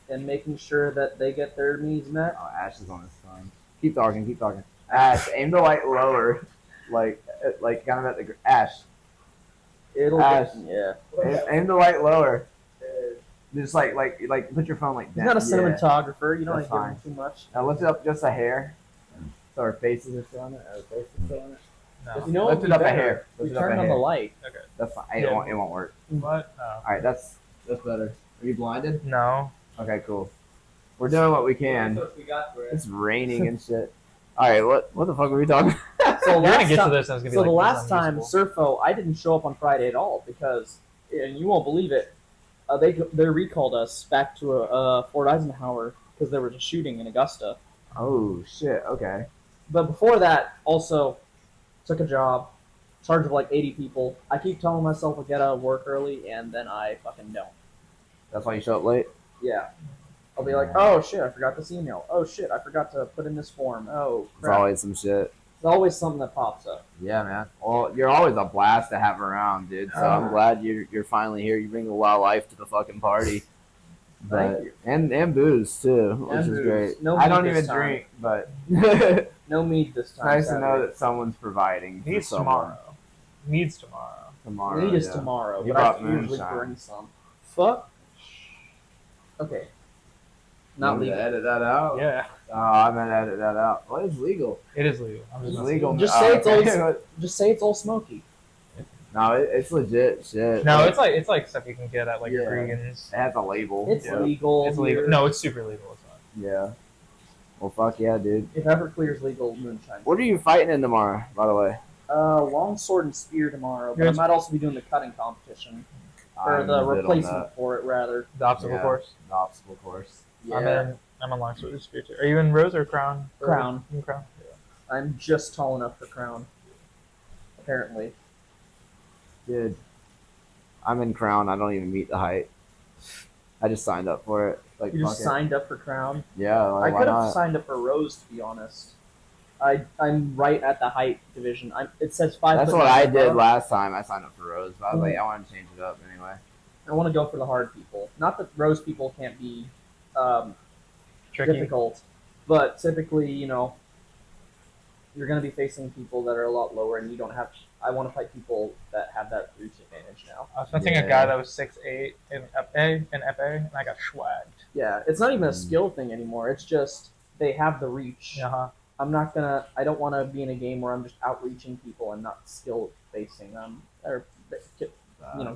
and making sure that they get their needs met. Oh, Ash is on his phone. Keep talking. Ash, aim the light lower, like kind of at the Ash. It'll Ash. yeah. Aim the light lower. Just like put your phone like He's that. not a cinematographer. You don't That's want to fine. give him too much. Now lift it up just a hair, so our faces are showing it. Our faces are showing it. No. You know Lift what? it up a hair. We Lift it up a turned on hair. the light. That's fine. Yeah. It won't work. What? Oh. All right, that's better. Are you blinded? No. Okay, cool. We're doing what we can. We got for it. It's raining and shit. All right, what the fuck are we talking? So We're gonna last get to time, this, and it's gonna be so like the last time, unusable. Surfo, I didn't show up on Friday at all because, and you won't believe it, they recalled us back to Fort Eisenhower because there was a shooting in Augusta. Oh shit. Okay. But before that, also took a job, charge of like 80 people. I keep telling myself I'll get out of work early, and then I fucking don't. That's why you show up late. Yeah. I'll be like, oh shit, I forgot this email. Oh shit, I forgot to put in this form. Oh It's crap. always some shit. There's always something that pops up. Yeah, man. Well, you're always a blast to have around, dude. So I'm glad you're finally here. You bring a lot of life to the fucking party. Thank But, you. and booze too, which And is booze. great. No I don't meat even this time. drink, but it's No meat this time. nice to sadly. know that someone's providing for Needs someone. tomorrow. Needs tomorrow. Tomorrow. Meat is yeah. tomorrow, You but I brought can usually moonshine. bring some. Fuck. Okay. Not Want me to legal. edit that out? Yeah, Oh, I'm gonna edit that out. What is legal? it is legal. I'm just It's messing legal. with Just say it's okay. old. Just say it's all smoky. No, it's legit shit. you. No, it's like stuff you can get at like Yeah. Gregan's. It has a label. It's yeah. legal. It's legal. here. No, it's super legal. It's not. Yeah. Well, fuck yeah, dude. If Everclear's legal, moonshine. What are you fighting in tomorrow, by the way? Longsword and spear tomorrow, but I Yes. might also be doing the cutting competition or I'm the good on replacement that. for it, rather. The obstacle Yeah. course. The obstacle course. I'm in longsword and spear too. Are you in rose or crown? Crown. In crown. I'm just tall enough for crown. Apparently. Dude, I'm in Crown. I don't even meet the height. I just signed up for it. Like, You just fuck it. signed up for crown. Yeah, I like, why could have not? signed up for rose, to be honest. I'm right at the height division. It says 5'9" That's what I above. did last time. I signed up for Rose, but I was like, I want to change it up anyway. I want to go for the hard people. Not that rose people can't be Tricky. difficult, but typically, you're going to be facing people that are a lot lower, and you don't have. I want to fight people that have that reach advantage now. I was facing Yeah. a guy that was 6'8" in FA, and I got swagged. Yeah, it's not even a skill thing anymore. It's just they have the reach. Uh-huh. I don't want to be in a game where I'm just outreaching people and not skill basing them, or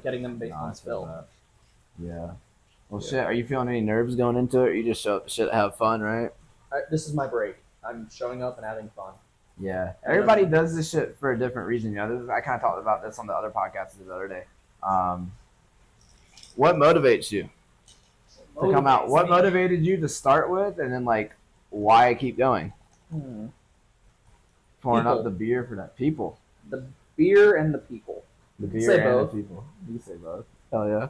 getting them based Nah, I on feel skill. that. Yeah. Well, shit. Are you feeling any nerves going into it? Or you just show up to shit to have fun, right? This is my break. I'm showing up and having fun. Yeah. Everybody does this shit for a different reason. I kind of talked about this on the other podcast the other day. What motivates you to come out? What motivated you to start with, and then like why keep going? Pouring People. up the beer for that people. The beer and the people. The beer Say and both. the people. You say both. Hell yeah.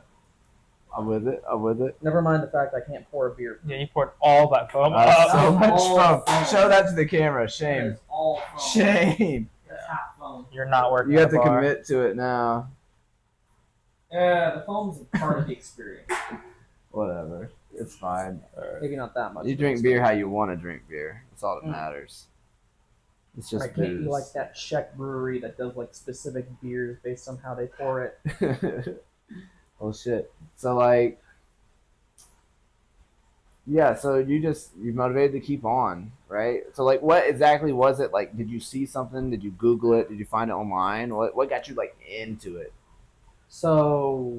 I'm with it. I'm with it. Never mind the fact I can't pour a beer. Yeah, you poured all that foam. So much all fun. foam. Show that to the camera. Shame. It's all foam. Shame. It's half foam. You're not working. You have at a to bar. commit to it now. The foam's a part of the experience. Whatever. It's fine. Maybe not that much. You drink beer how you want to drink beer. That's all that matters. It's just I can't be booze. like that Czech brewery that does like specific beers based on how they pour it. Well, shit. So like, yeah. So you're motivated to keep on, right? So like, what exactly was it? Like, did you see something? Did you Google it? Did you find it online? What got you like into it? So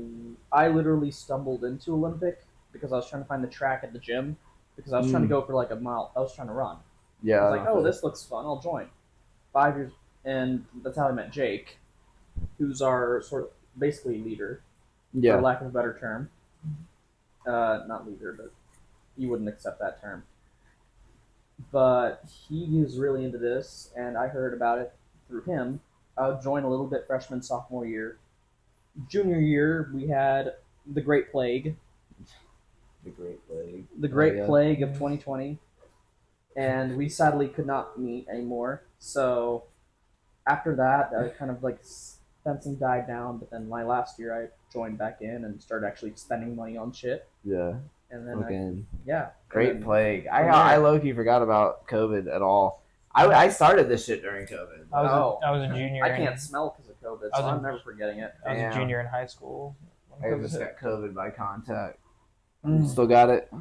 I literally stumbled into Olympic because I was trying to find the track at the gym because I was trying to go for like a mile. I was trying to run. Yeah. I was like, oh, this looks fun. I'll join. 5 years, and that's how I met Jake, who's our sort of basically leader, Yeah. for lack of a better term. Not leader, but he wouldn't accept that term. But he is really into this, and I heard about it through him. I would join a little bit freshman, sophomore year. Junior year, we had the Great Plague. The Great Plague. The Great yeah. Plague of 2020. And we sadly could not meet anymore. So after that, kind of like fencing died down. But then my last year, I joined back in and started actually spending money on shit. Yeah. and then Fucking yeah, great and then- plague. from there- I low key forgot about COVID at all. I started this shit during COVID. I was Oh. I was a junior. I can't smell because of COVID, I so was I'm in- never forgetting it. I was a Damn. junior in high school. when I COVID just hit. got COVID by contact. Mm. Still got it?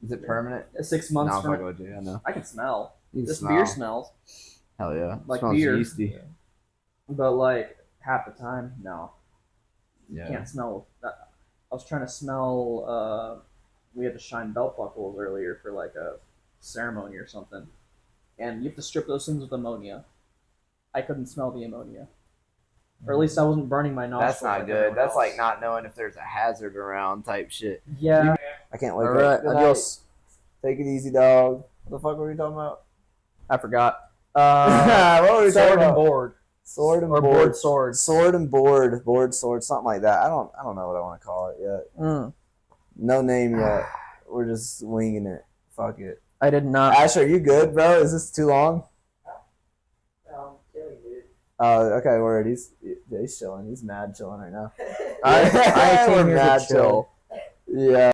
Is it permanent? 6 No, months I'm from fucking with you. I know. I can smell. You can This smell. beer smells, Hell yeah. like Smells beer. yeasty. but like half the time, no. Yeah. Can't smell. I was trying to smell. We had to shine belt buckles earlier for like a ceremony or something, and you have to strip those things with ammonia. I couldn't smell the ammonia, or at least I wasn't burning my nostrils. That's not like good. everyone That's else. like not knowing if there's a hazard around type shit. Yeah. I can't wake All up. right, Good night. adios. Take it easy, dog. What the fuck were we talking about? I forgot. What were we talking Sword and about? board. Sword and Or board. board sword. Sword and board. Board sword. Something like that. I don't know what I want to call it yet. Mm. No name yet. We're just winging it. Fuck it. I did not. Ash, are you good, bro? Is this too long? Oh, okay, word. He's chilling. He's mad chilling right now. I came We're here to mad chill. chill. Yeah.